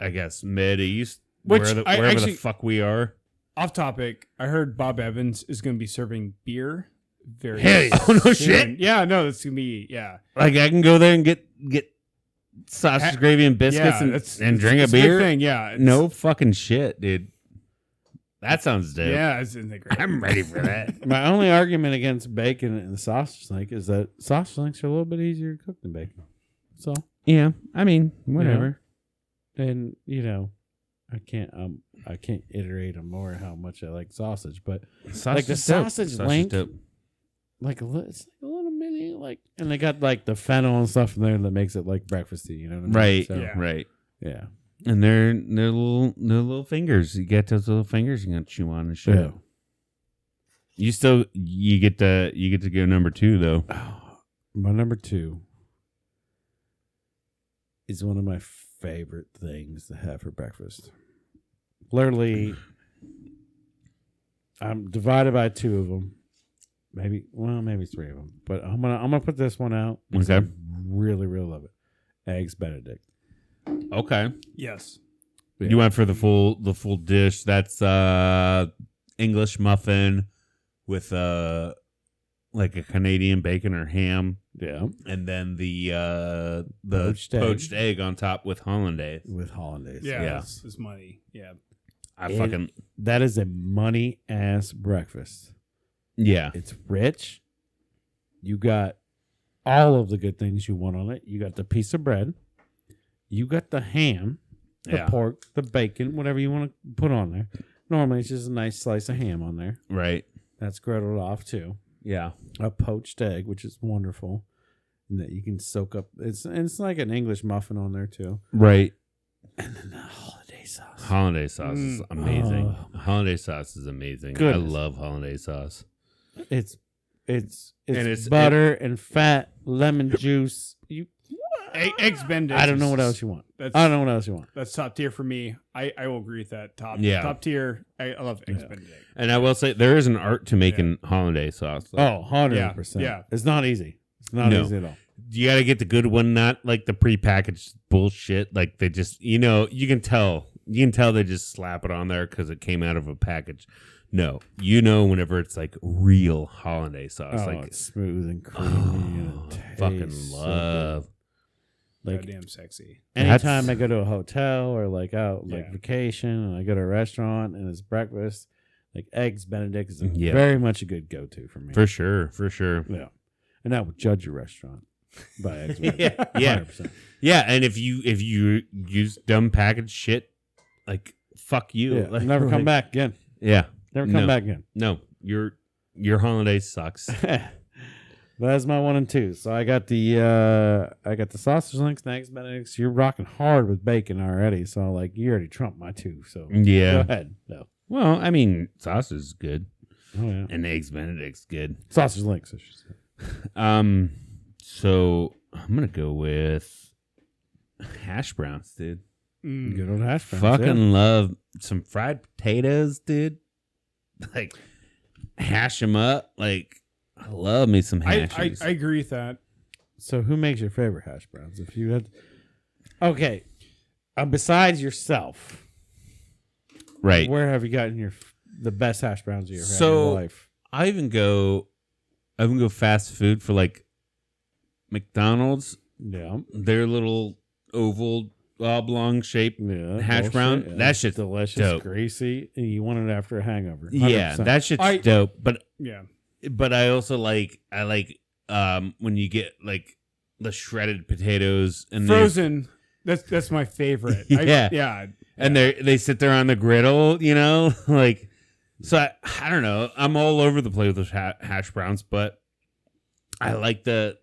I guess, mid east, wherever the fuck we are. Off topic, I heard Bob Evans is going to be serving beer very. Hey, oh no shit! Yeah, no, that's gonna be Like I can go there and get sausage gravy and biscuits and drink a beer. Thing, yeah. No fucking shit, dude. That sounds dope. Yeah, isn't that great? I'm ready for that. My only argument against bacon and the sausage link is that sausage links are a little bit easier to cook than bacon. So Yeah, I mean, whatever. And I can't iterate on more how much I like sausage, but like the sausage link, it's like a little mini, and they got like the fennel and stuff in there that makes it like breakfasty. You know what I mean? Right. So, Right. Yeah. And they're little fingers. You get those little fingers you got to chew on and shit. Yeah. You get to go number 2 though. My number 2 is one of my favorite things to have for breakfast. Literally, I'm divided by 2 of them. Maybe 3 of them. But I'm gonna put this one out. Okay. I really, really love it. Eggs Benedict. Okay. Yes. Yeah. You went for the full dish. That's English muffin with like a Canadian bacon or ham. Yeah. And then the Poached egg on top with hollandaise. With hollandaise. Yeah. Yeah. It's money. Yeah. That is a money ass breakfast. Yeah. It's rich. You got all of the good things you want on it. You got the piece of bread. You got the ham, the pork, the bacon, whatever you want to put on there. Normally, it's just a nice slice of ham on there. Right. That's griddled off, too. Yeah. A poached egg, which is wonderful. And that you can soak up. It's like an English muffin on there, too. Right. And then the hollandaise sauce. Hollandaise sauce is amazing. Oh. Hollandaise sauce is amazing. Goodness. I love hollandaise sauce. It's it's butter and fat, lemon juice. Eggs Benedict. I don't know what else you want. I don't know what else you want. That's top tier for me. I will agree with that. Top tier. I love Eggs Benedict. And I will say there is an art to making hollandaise sauce. Oh, 100%. Yeah. It's not easy. It's not easy at all. You got to get the good one, not like the prepackaged bullshit. Like they just, you can tell they just slap it on there because it came out of a package. No, whenever it's like real hollandaise sauce, like it's smooth and creamy. Fucking love. Like damn sexy. Anytime I go to a hotel or like out vacation and I go to a restaurant and it's breakfast, like Eggs Benedict is very much a good go-to for me. For sure. Yeah. And I would judge your restaurant by Eggs Benedict. 100%. Yeah, and if you use dumb packaged shit, like fuck you. Yeah, like, never come back again. Yeah. Never come back again. No, your hollandaise sucks. That's my 1 and 2. So I got the sausage links and Eggs Benedicts. You're rocking hard with bacon already. So like you already trumped my 2. So yeah, go ahead. No. Well, I mean, sausage is good. Oh yeah, and Eggs Benedict's good. Sausage links, I should say. So I'm gonna go with hash browns, dude. Good old hash browns. Fucking love some fried potatoes, dude. Like hash them up. Like I love me some hashes. I agree with that. So who makes your favorite hash browns? If you had, okay, besides yourself, right? Where have you gotten the best hash browns of your had in your life? I even go fast food for like McDonald's. Yeah, their little oval oblong shaped hash brown. Yeah. That shit's delicious, dope. Greasy, and you want it after a hangover. 100%. Yeah, that shit's dope. But yeah, but I also like when you get like the shredded potatoes and frozen. That's my favorite. Yeah. And they sit there on the griddle, like. So I don't know. I'm all over the place with those hash browns, but I like the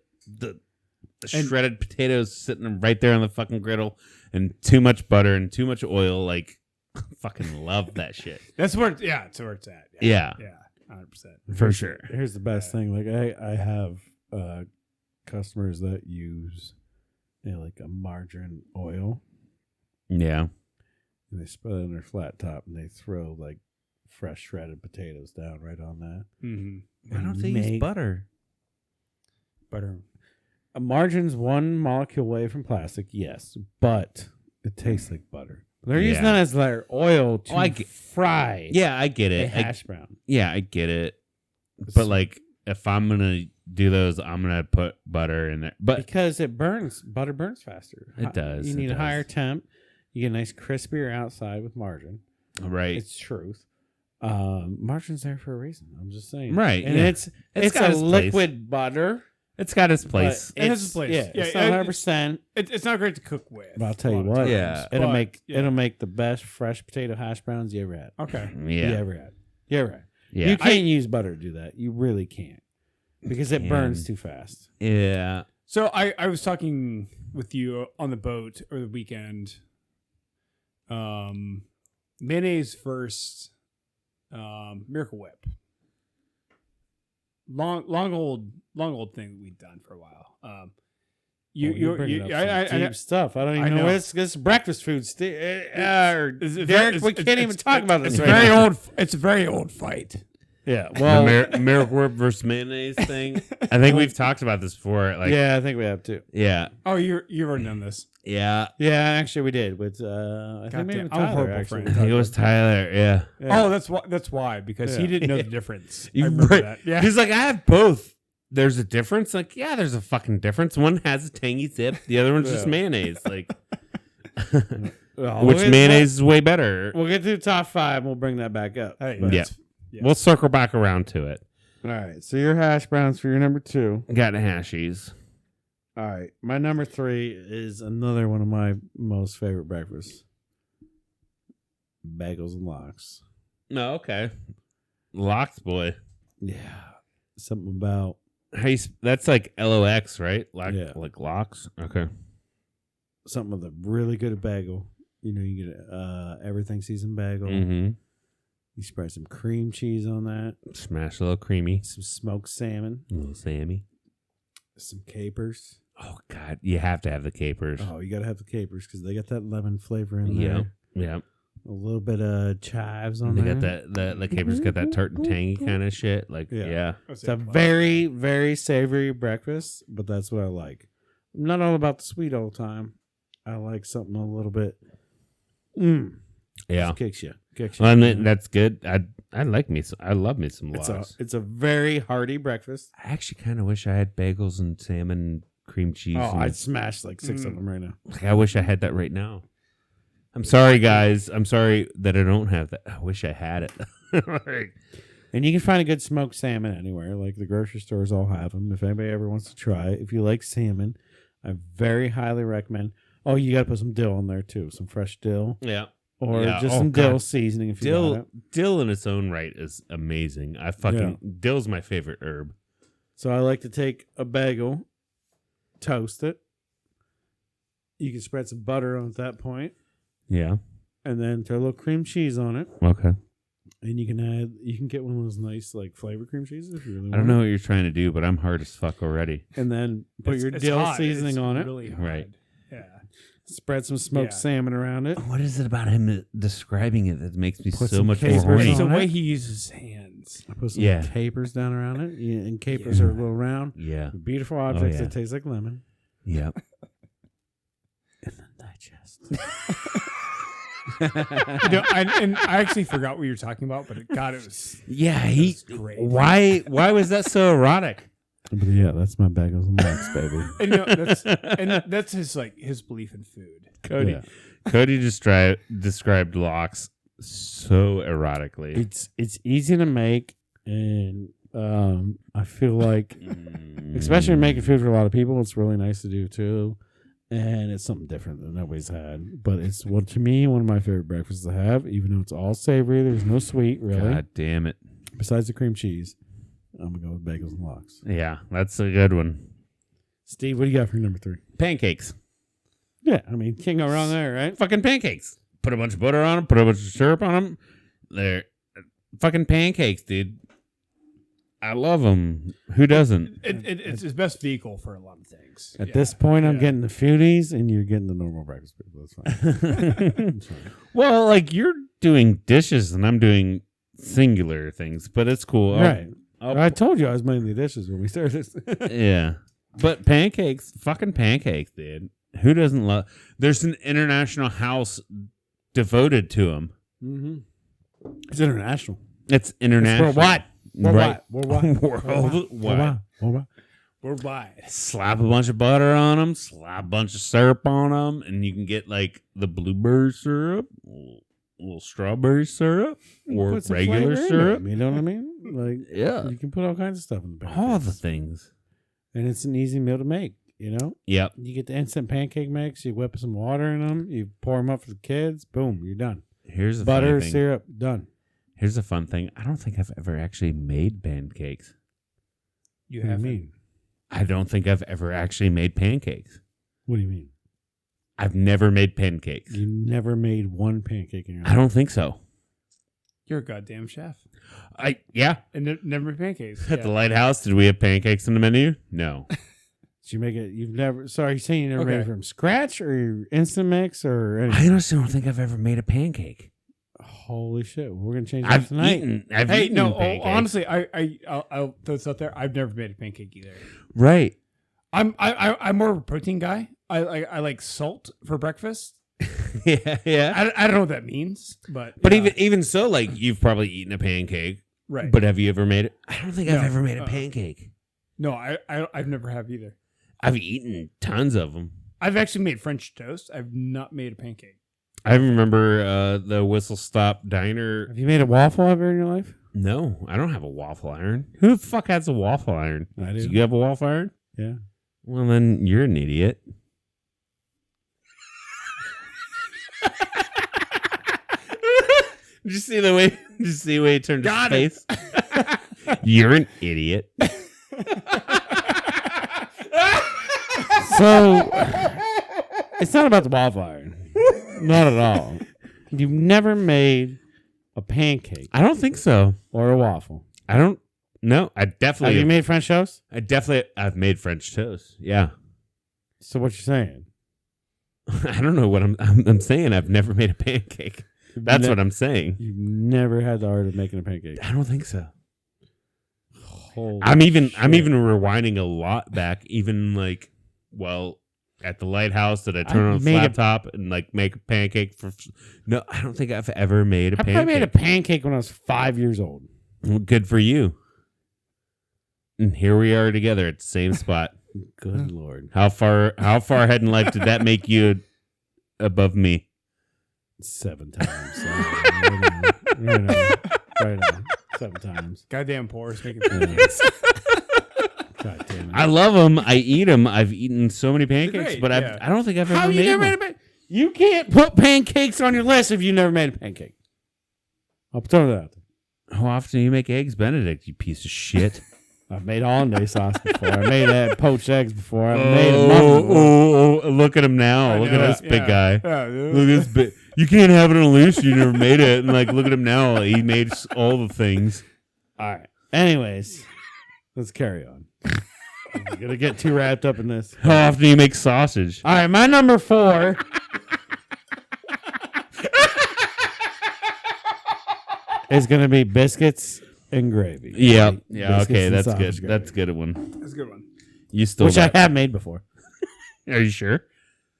shredded potatoes sitting right there on the fucking griddle, and too much butter and too much oil. Like, fucking love that shit. That's where it's where it's at. Yeah. 100% for sure. Here's the best thing. Like I have customers that use like a margarine oil. Yeah. And they spread it on their flat top, and they throw like fresh shredded potatoes down right on that. Mm-hmm. Why don't they use butter? A margarine's one molecule away from plastic, yes, but it tastes like butter. They're using that as their oil to fry. Yeah, I get it. A hash brown. Yeah, I get it. But like, if I'm gonna do those, I'm gonna put butter in there. But because butter burns faster. It does. You need a higher temp. You get a nice crispier outside with margarine. Right. It's truth. Margarine's there for a reason. I'm just saying. Right. And yeah. it's got a its liquid place. butter. It's got its place. It has its place. Yeah, it's not 100%. It's not great to cook with. But I'll tell you what. Yeah. It'll make the best fresh potato hash browns you ever had. Okay. Yeah. You ever had. Yeah. Yeah. You can't use butter to do that. You really can't. Because it burns too fast. Yeah. So I was talking with you on the boat over the weekend. Mayonnaise first, Miracle Whip. Long old thing that we've done for a while. Deep stuff. I don't even know. It's breakfast food. Derek, we can't even talk about this. It's a very old fight. Yeah. Well, the Miracle Whip versus mayonnaise thing. I think we've talked about this before. Like, yeah, I think we have too. Yeah. Oh, you've already done this. Yeah. Yeah, actually we did with I think maybe with I'm a Tyler, horrible actually. friend. It was Tyler. Yeah. Oh, that's why because he didn't know the difference. I You remember right. that. Yeah. He's like, I have both. There's a difference. Like, yeah, there's a fucking difference. One has a tangy zip. The other one's just mayonnaise. Like, which mayonnaise is way better. We'll get to the top 5 and we'll bring that back up. Hey, Yeah. We'll circle back around to it. All right. So your hash browns for your number 2. Got the hashies. All right. My number 3 is another one of my most favorite breakfasts. Bagels and lox. No, okay. Lox boy. Yeah. Something about That's like LOX, right? Yeah. Like lox. Okay. something with a really good bagel. You know, you get everything seasoned bagel. Mm-hmm. You spread some cream cheese on that. Smash a little creamy. Some smoked salmon. A little Sammy. Some capers. Oh, God. You have to have the capers. Oh, you got to have the capers because they got that lemon flavor in there. Yeah. A little bit of chives on They there. got that, the capers got that tart and tangy kind of shit. Like, yeah. It's a very, very savory breakfast, but that's what I like. I'm not all about the sweet all the time. I like something a little bit. Yeah. Kicks you. Well, and that's good. I like me. I love me some lox. It's a very hearty breakfast. I actually kind of wish I had bagels and salmon and cream cheese. Oh, I'd smash like 6 of them right now. Like, I wish I had that right now. I'm sorry, guys. I'm sorry that I don't have that. I wish I had it. Like, and you can find a good smoked salmon anywhere. Like the grocery stores all have them. If anybody ever wants to try it, if you like salmon, I very highly recommend. Oh, you got to put some dill in there too. Some fresh dill. yeah. Or just some dill seasoning if you got it. Dill in its own right is amazing. Dill's my favorite herb. So I like to take a bagel, toast it. You can spread some butter on at that point. Yeah. And then throw a little cream cheese on it. Okay. And you can get one of those nice like flavor cream cheeses if you really want. I don't know what you're trying to do, but I'm hard as fuck already. And then put your dill seasoning on it. Really hard. Right. Yeah. Spread some smoked salmon around it. What is it about him describing it that makes me Put so some much more capers horny? It's the on way it. he uses his hands. I put some capers down around it. Yeah, and capers are a little round. Yeah. Beautiful objects that taste like lemon. Yep. And then digest. I actually forgot what you were talking about, but God, it was great. Why was that so erotic? But yeah, that's my bagels and lox, baby. And that's his belief in food. Cody described lox so erotically. It's easy to make, and I feel like, especially making food for a lot of people, it's really nice to do too. And it's something different that nobody's had. But it's to me one of my favorite breakfasts to have, even though it's all savory. There's no sweet, really. God damn it. Besides the cream cheese, I'm going to go with bagels and lox. Yeah, that's a good one. Steve, what do you got for number 3? Pancakes. Yeah, I mean, can't go wrong there, right? Fucking pancakes. Put a bunch of butter on them. Put a bunch of syrup on them. They're fucking pancakes, dude. I love them. Who doesn't? It's his best vehicle for a lot of things. At this point, I'm getting the foodies, and you're getting the normal breakfast people. That's fine. Well, like you're doing dishes, and I'm doing singular things, but it's cool. Right. I told you I was making the dishes when we started this. Yeah. But pancakes, fucking pancakes, dude. Who doesn't love? There's an international house devoted to them. Mm-hmm. It's international. It's international. It's worldwide. Right. Worldwide. Worldwide. Slap a bunch of butter on them, slap a bunch of syrup on them, and you can get like the blueberry syrup, a little strawberry syrup, or regular syrup. You know what I mean? Like, yeah, you can put all kinds of stuff in the pancakes. all the things. And it's an easy meal to make, you know? Yep. You get the instant pancake mix, you whip some water in them, you pour them up for the kids, boom, you're done. Here's the butter, funny thing. syrup, done. Here's the fun thing. I don't think I've ever actually made pancakes. You What do you haven't. mean? I don't think I've ever actually made pancakes. What do you mean? I've never made pancakes. You never made one pancake in your life? I don't think so. You're a goddamn chef. Yeah. And never made pancakes. At the Lighthouse, did we have pancakes on the menu? No. Did you make it? You've never. So are you saying you never made it Okay. from scratch or instant mix or anything? I honestly don't think I've ever made a pancake. Holy shit! We're gonna change that tonight. I've eaten pancakes. Honestly, I'll throw this out there. I've never made a pancake either. Right. I'm more of a protein guy. I like salt for breakfast. yeah. I don't know what that means, but even so, like you've probably eaten a pancake, right? But have you ever made it? I don't think I've No. ever made a pancake. No, I've never have either. I've eaten tons of them. I've actually made French toast. I've not made a pancake. I remember the Whistle Stop Diner. Have you made a waffle ever in your life? No, I don't have a waffle iron. Who the fuck has a waffle iron? I do. You have a waffle iron? Yeah. Well, then you're an idiot. Did you see the way? Did you see the way he turned Got his face? You're an idiot. So it's not about the waffle iron. Not at all. You've never made a pancake I don't think so. or a waffle. I don't. No, I definitely. Have you made French toast? I've made French toast. Yeah. So what you're saying? I don't know what I'm saying. I've never made a pancake. That's what I'm saying. You've never had the art of making a pancake. I don't think so. Holy I'm even shit. rewinding a lot back. Even like, well, at the Lighthouse, did I turn on the laptop and like make a pancake for? No, I don't think I've ever made a pancake. I made a pancake when I was 5 years old. Well, good for you. And here we are together at the same spot. Good Lord. How far ahead in life did that make you above me? 7 times. Right on. 7 times. Goddamn porous making pancakes. God damn it. I love them. I eat them. I've eaten so many pancakes, great, but yeah. I don't think I've How ever you made never one. made a pancake? You can't put pancakes on your list if you never made a pancake. I'll throw that out there. How often do you make eggs Benedict, you piece of shit? I've made hollandaise sauce before. I made poached eggs before. I've made a muffin before. Oh, look at him now. Look at this big guy. Yeah, Look at this big. You can't have it on a leash. You never made it. And like, look at him now. He made all the things. All right. Anyways, let's carry on. I'm going to get too wrapped up in this. How often do you make sausage? All right. My number 4 is going to be biscuits and gravy. Yeah. Right? Yeah. Biscuits Okay. and That's sausage good. gravy. That's a good one. That's a good one. You still Which I have made before. Are you sure?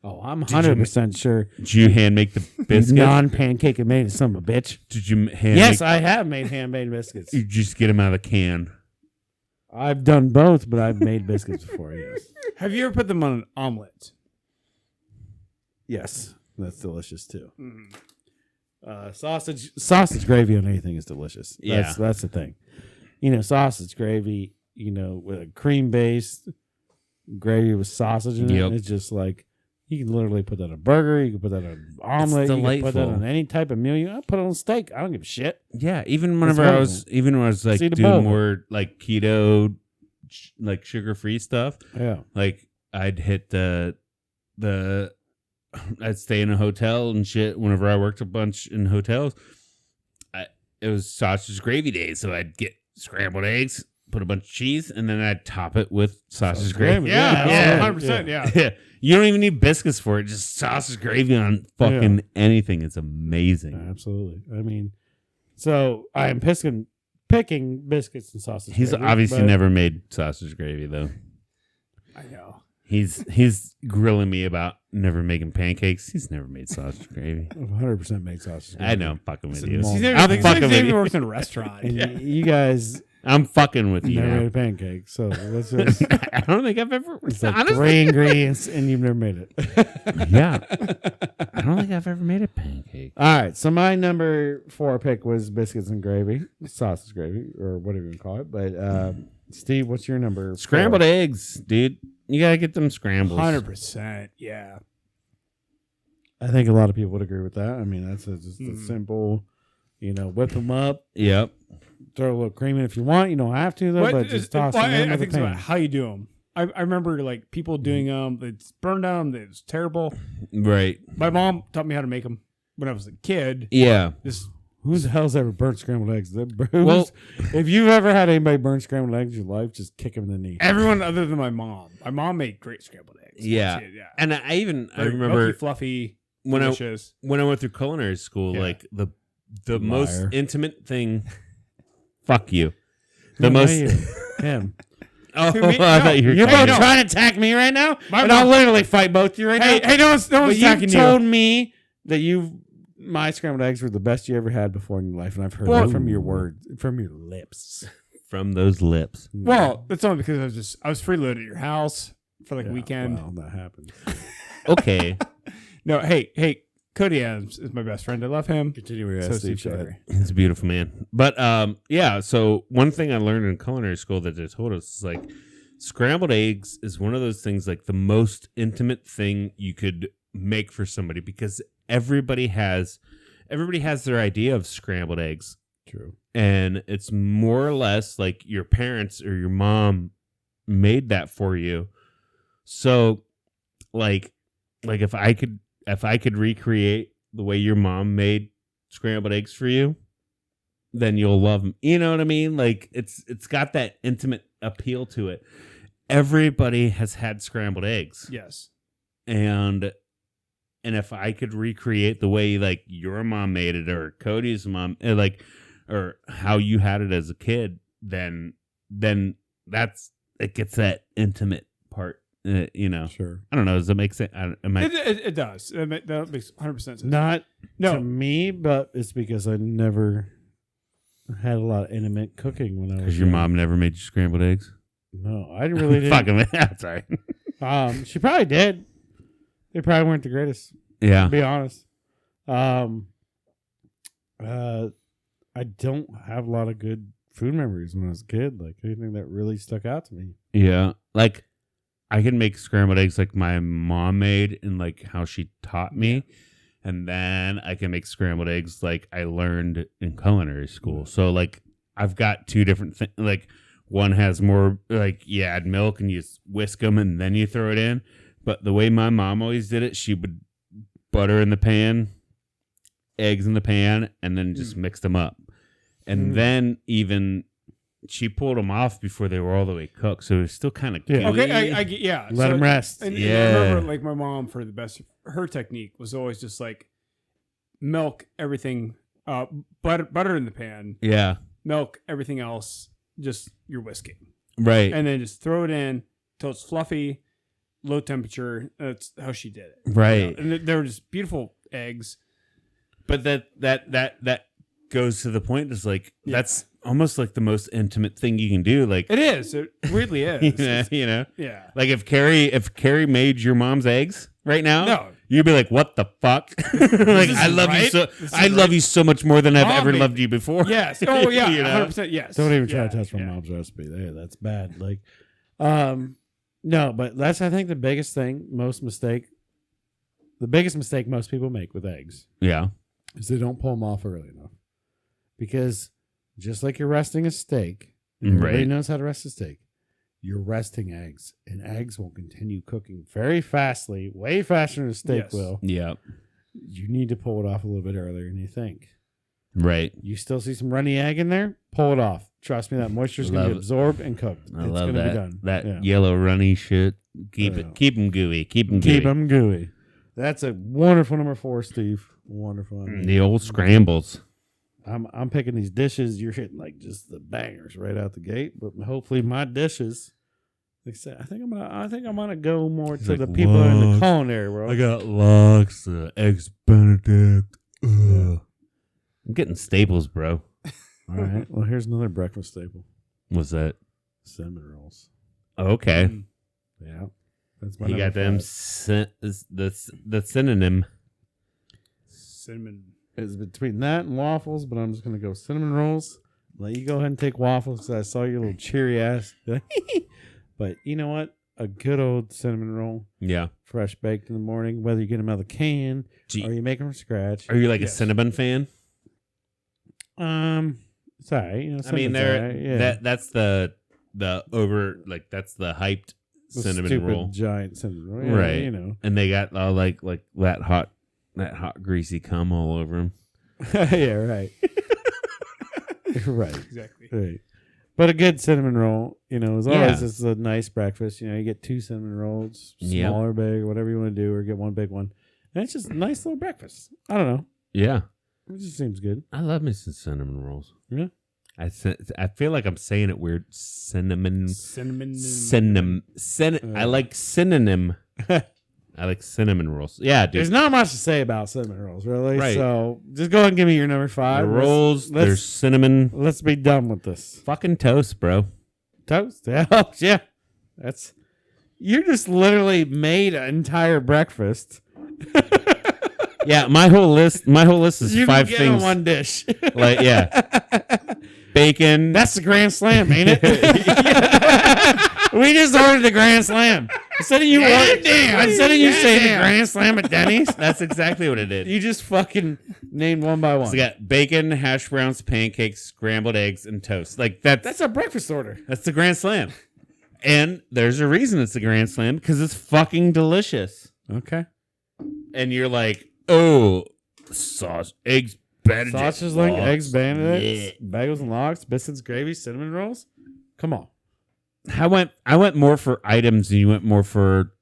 Oh, I'm 100% sure. Did you hand make the biscuits? Non-pancake and made it, son of a bitch. Did you hand Yes, make? I have made handmade biscuits. You just get them out of the can. I've done both, but I've made biscuits before, yes. Have you ever put them on an omelet? Yes, that's delicious too. Sausage gravy on anything is delicious. Yeah. That's the thing. You know, sausage gravy, you know, with a cream based gravy with sausage in Yep. it. It's just like you can literally put that on a burger, you can put that on an omelet, you can put that delightful. on any type of meal. You can put it on steak. I don't give a shit. Yeah, even when I was like See the doing bowl. more like keto, like sugar free stuff, Yeah. like I'd hit I'd stay in a hotel and shit. Whenever I worked a bunch in hotels, it was sausage gravy day, so I'd get scrambled eggs, put a bunch of cheese, and then I'd top it with sausage gravy. Yeah, Yeah. 100%. Yeah. Yeah, you don't even need biscuits for it; just sausage gravy on fucking anything. It's amazing. Absolutely. I mean, so I am picking biscuits and sausage. He's gravy, obviously but never made sausage gravy though. I know. He's grilling me about never making pancakes. He's never made sausage gravy. I've 100% made sausage. I know, I'm fucking with you. He's He's never- never, I'm fucking with never you. worked in a restaurant. And you guys, I'm fucking with you. Never made a pancake, so that's just, I don't think I've ever. it's like Honestly, 3 ingredients, and you've never made it. yeah, I don't think I've ever made a pancake. All right, so my number 4 pick was biscuits and gravy, sausage gravy, or whatever you call it. But Steve, what's your number? Scrambled 4? eggs, dude. You gotta get them scrambles. 100%. Yeah. I think a lot of people would agree with that. I mean, that's just a simple, whip them up. Yep. Throw a little cream in if you want. You don't have to, though, but just toss them in. I with think a it's pan. about how you do them. I remember like people doing them. It's burned them. It was terrible. Right. My mom taught me how to make them when I was a kid. Yeah. Who the hell's ever burnt scrambled eggs? Well, if you've ever had anybody burn scrambled eggs in your life, just kick them in the knee. Everyone other than my mom. My mom made great scrambled eggs. Yeah. Yeah. And I remember milky, fluffy, delicious. when I went through culinary school, like the Liar. most intimate thing. Fuck you. Him. Oh, To me, I thought you were You're kidding. both trying to attack me right now, My and mom- I'll literally fight both of you right now. Hey, no one's But attacking you told me that my scrambled eggs were the best you ever had before in your life, and I've heard that from your words, from your lips. From those lips. Well, that's only because I was freeloaded at your house for like a weekend. Well, that happened. Okay. No, hey, Cody Adams is my best friend. I love him. Continue with So that, Steve Steve. Shelby. He's a beautiful man. But yeah, so one thing I learned in culinary school that they told us is like scrambled eggs is one of those things like the most intimate thing you could make for somebody because everybody has their idea of scrambled eggs. True. And it's more or less like your parents or your mom made that for you. So like if I could recreate the way your mom made scrambled eggs for you, then you'll love them. You know what I mean? Like it's got that intimate appeal to it. Everybody has had scrambled eggs. Yes. And if I could recreate the way like your mom made it or Cody's mom, or how you had it as a kid, then that's it gets that intimate part. Sure. I don't know. Does that make sense? It does. That makes 100% sense. Not to me, but it's because I never had a lot of intimate cooking when I was. Because your young. mom never made you scrambled eggs. No, I really didn't. Fucking sorry. She probably did. They probably weren't the greatest. Yeah. To be honest. I don't have a lot of good food memories when I was a kid. Like anything that really stuck out to me. Yeah. Like I can make scrambled eggs like my mom made and like how she taught me. And then I can make scrambled eggs like I learned in culinary school. So like I've got two different things. Like one has more like you add milk and you whisk them and then you throw it in. But the way my mom always did it, she would butter in the pan, eggs in the pan, and then just mix them up. And then even she pulled them off before they were all the way cooked. So it was still kind of gooey. Okay, I get, yeah. Let them rest. And I Yeah. remember, like, my mom, for the best, her technique was always just, like, milk everything, butter in the pan, Yeah. milk everything else, just you're whisking. Right. And then just throw it in till it's fluffy, low temperature. That's how she did it. Right. And they were just beautiful eggs. But that goes to the point is like that's almost like the most intimate thing you can do. Like It is. It weirdly is. you know? Yeah. Like if Carrie made your mom's eggs right now, No. you'd be like, "What the fuck?" Like I love you so. I love you so much more than I've ever loved you before. Yes. Oh yeah. You know? 100%. Yes. Don't even try Yeah, to touch my yeah. mom's recipe. There, that's bad. Like, no, but that's I think the biggest thing, the biggest mistake most people make with eggs Yeah. is they don't pull them off early enough. Because just like you're resting a steak, and everybody Right. knows how to rest a steak. You're resting eggs, and eggs will continue cooking very fastly, way faster than a steak Yes. will. Yeah. You need to pull it off a little bit earlier than you think. Right. You still see some runny egg in there? Pull it off. Trust me, that moisture is going to Love be it. absorbed and cooked. I It's love going to that. be done. That Yeah. yellow runny shit. Keep Yeah. it. Keep them gooey. Keep them gooey. Keep them gooey. That's a wonderful number 4, Steve. Wonderful. The old scrambles. I'm picking these dishes. You're hitting like just the bangers right out the gate. But hopefully my dishes. Like I said, I think I'm gonna go more to like, the people in the look, culinary world. I got lox, eggs Benedict. Ugh. I'm getting staples, bro. All right. Well, here's another breakfast staple. What's that? Cinnamon rolls. Okay. Yeah. That's my You got them the synonym. Cinnamon. It's between that and waffles, but I'm just going to go cinnamon rolls. Let you go ahead and take waffles because I saw your little cheery ass. But you know what? A good old cinnamon roll. Yeah. Fresh baked in the morning, whether you get them out of the can or you make them from scratch. Are you like a cinnamon fan? It's all right. You know, I mean, that's the that's the hyped the cinnamon roll, giant cinnamon roll, yeah, right? You know, and they got like that hot greasy cum all over them. Yeah, right. Right, exactly. Right. But a good cinnamon roll, you know, as always, it's a nice breakfast. You know, you get 2 cinnamon rolls, small or big, whatever you want to do, or get one big one. And it's just a nice little breakfast. I don't know. Yeah. It just seems good. I love me some cinnamon rolls. Yeah. I feel like I'm saying it weird. Cinnamon. I like synonym. I like cinnamon rolls. Yeah, dude. There's not much to say about cinnamon rolls, really. Right. So just go ahead and give me your number 5. The rolls, there's cinnamon. Let's be done with this. Fucking toast, bro. Toast? Yeah. Yeah. You just literally made an entire breakfast. Yeah, my whole list is you 5 can get things. In one dish. Like, yeah. Bacon. That's the Grand Slam, ain't it? We just ordered the Grand Slam. Instead of you saying the Grand Slam at Denny's, that's exactly what it did. you just fucking named one by one. So we got bacon, hash browns, pancakes, scrambled eggs, and toast. Like that's a breakfast order. That's the Grand Slam. And there's a reason it's the Grand Slam, because it's fucking delicious. Okay. And you're like, oh, sauce, eggs, Benedict. Sausages, like eggs, Benedict, bagels and lox, biscuits, gravy, cinnamon rolls. Come on. I went more for items, and you went more for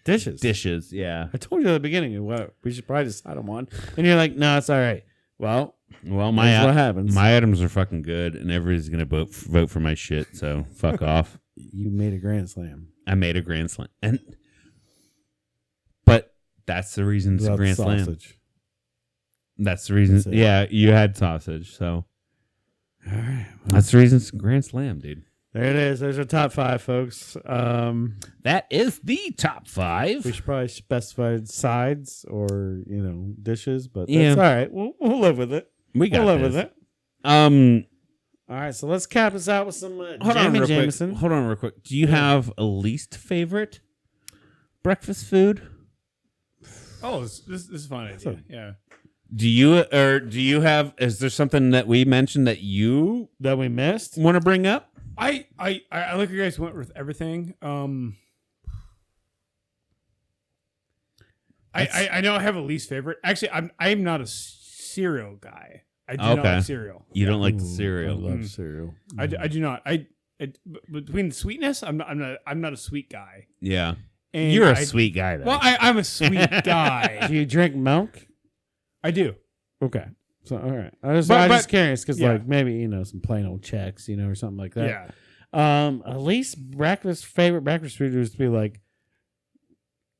dishes. Yeah. I told you at the beginning, we should probably decide on one, and you're like, no, it's all right. Well, what happens? My items are fucking good, and everybody's gonna vote for my shit. So fuck off. You made a Grand Slam. I made a Grand Slam, but that's the reason it's a Grand Slam. That's the reason. Yeah, you had sausage, so all right. Well, that's the reason it's a Grand Slam, dude. There it is. There's our top 5, folks. That is the top 5. We should probably specify sides or dishes, but that's all right. We'll live with it. We'll live with it. All right, so let's cap us out with some Jameson. Hold on real quick. Do you have a least favorite breakfast food? Oh, this is a fun idea. Yeah. Do you have? Is there something that we mentioned that we missed? Want to bring up? I like you guys went with everything. I know I have a least favorite. Actually, I'm not a cereal guy. I do not like cereal. You don't like the cereal. I love cereal. I do not. Between the sweetness, I'm not a sweet guy. Yeah. And you're a sweet guy, though. Well, I'm a sweet guy. Do you drink milk? I do. Okay. So, all right. I was just curious because, maybe, some plain old Chex, or something like that. Yeah. At least favorite breakfast food was to be like,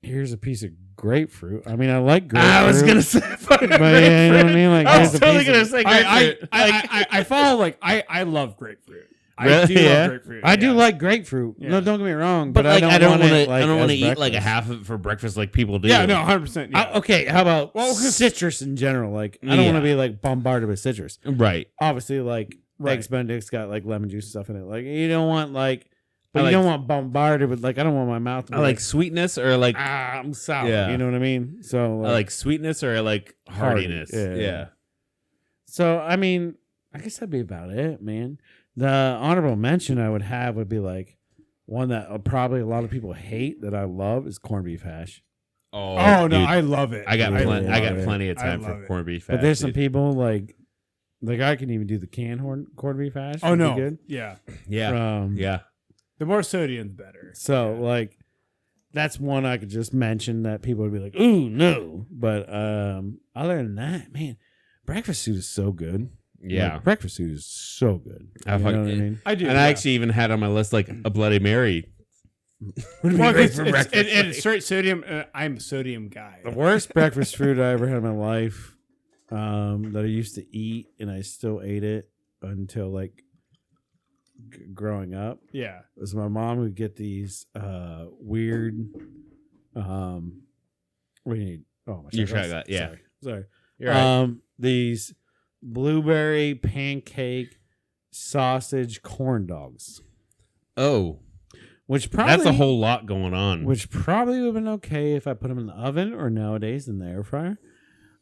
here's a piece of grapefruit. I mean, I like grapefruit. I was going to say but yeah, you know what I mean? Like, I was totally going to say grapefruit. I follow, I love grapefruit. Really? I do love grapefruit. I do like grapefruit. Yeah. No, don't get me wrong. But I don't want to. I don't want to eat like a half of it for breakfast like people do. Yeah, no, 100%. Yeah. Okay, how about citrus in general? Like, I don't want to be like bombarded with citrus. Right. Obviously, like eggs Benedict's got like lemon juice and stuff in it. Like, you don't want you don't want bombarded with I don't want my mouth to be I like sweetness or like I'm sour. Yeah. You know what I mean? So I like sweetness or I like hardiness. Yeah. So I mean, I guess that'd be about it, man. The honorable mention I would have would be like one that probably a lot of people hate that I love is corned beef hash. Oh no, dude, I love it. I got plenty of time for corned beef hash. But there's some people like I can even do the canned corned beef hash. Oh no, good. Yeah. Yeah. The more sodium, the better. So that's one I could just mention that people would be like, ooh, no. But other than that, man, breakfast food is so good. Yeah. Breakfast food is so good. You know what I mean? I do. And I actually even had on my list like a Bloody Mary. It's straight sodium. I'm a sodium guy. The worst breakfast food I ever had in my life that I used to eat, and I still ate it until growing up. Yeah. Was my mom would get these weird. What do you need? Oh, my Your shot glass. Yeah. Sorry. You're right. These blueberry pancake sausage corn dogs. Oh. Which probably that's a whole lot going on. Which probably would have been okay if I put them in the oven or nowadays in the air fryer.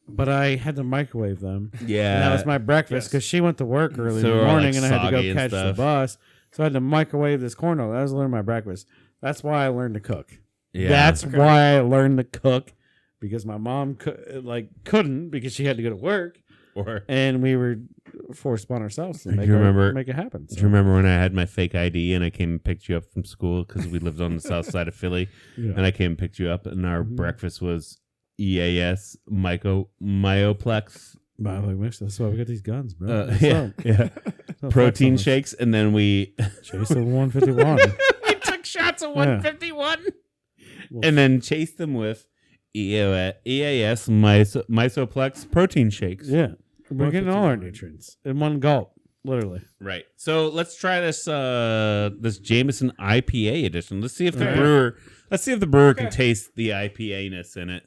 But I had to microwave them. Yeah. And that was my breakfast because she went to work early in the morning and I had to go catch the bus. So I had to microwave this corn dog. That was literally my breakfast. That's why I learned to cook. Yeah. That's why I learned to cook because my mom couldn't because she had to go to work. And we were forced upon ourselves to make it happen. So. Do you remember when I had my fake ID and I came and picked you up from school because we lived on the south side of Philly? Yeah. And I came and picked you up and our breakfast was EAS Myoplex. That's why we got these guns, bro. Protein shakes, and then we chased a 151. We took shots of 151, and then chased them with EAS Mysoplex protein shakes. Yeah, we're getting all our nutrients in one gulp, literally. Right. So let's try this this Jameson IPA edition. Let's see if the brewer can taste the IPA-ness in it.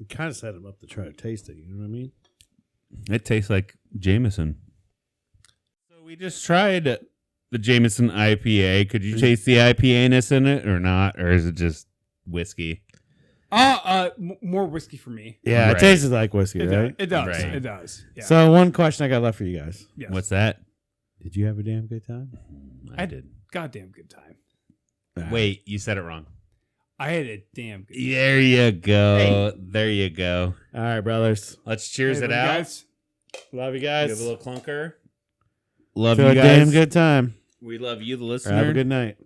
Kind of set him up to try to taste it. You know what I mean? It tastes like Jameson. So we just tried the Jameson IPA. Could you taste the IPA-ness in it or not? Or is it just whiskey? More whiskey for me. Yeah, right. It tastes like whiskey, right? It does. Right. It does. Yeah. So one question I got left for you guys. Yes. What's that? Did you have a damn good time? I did. Goddamn good time. Wait, you said it wrong. I had a damn good time. There you go. Hey. There you go. All right, brothers. Let's cheers it out. Guys. Love you guys. Give a little clunker. Love you guys. A damn good time. We love you, the listener. Have a good night.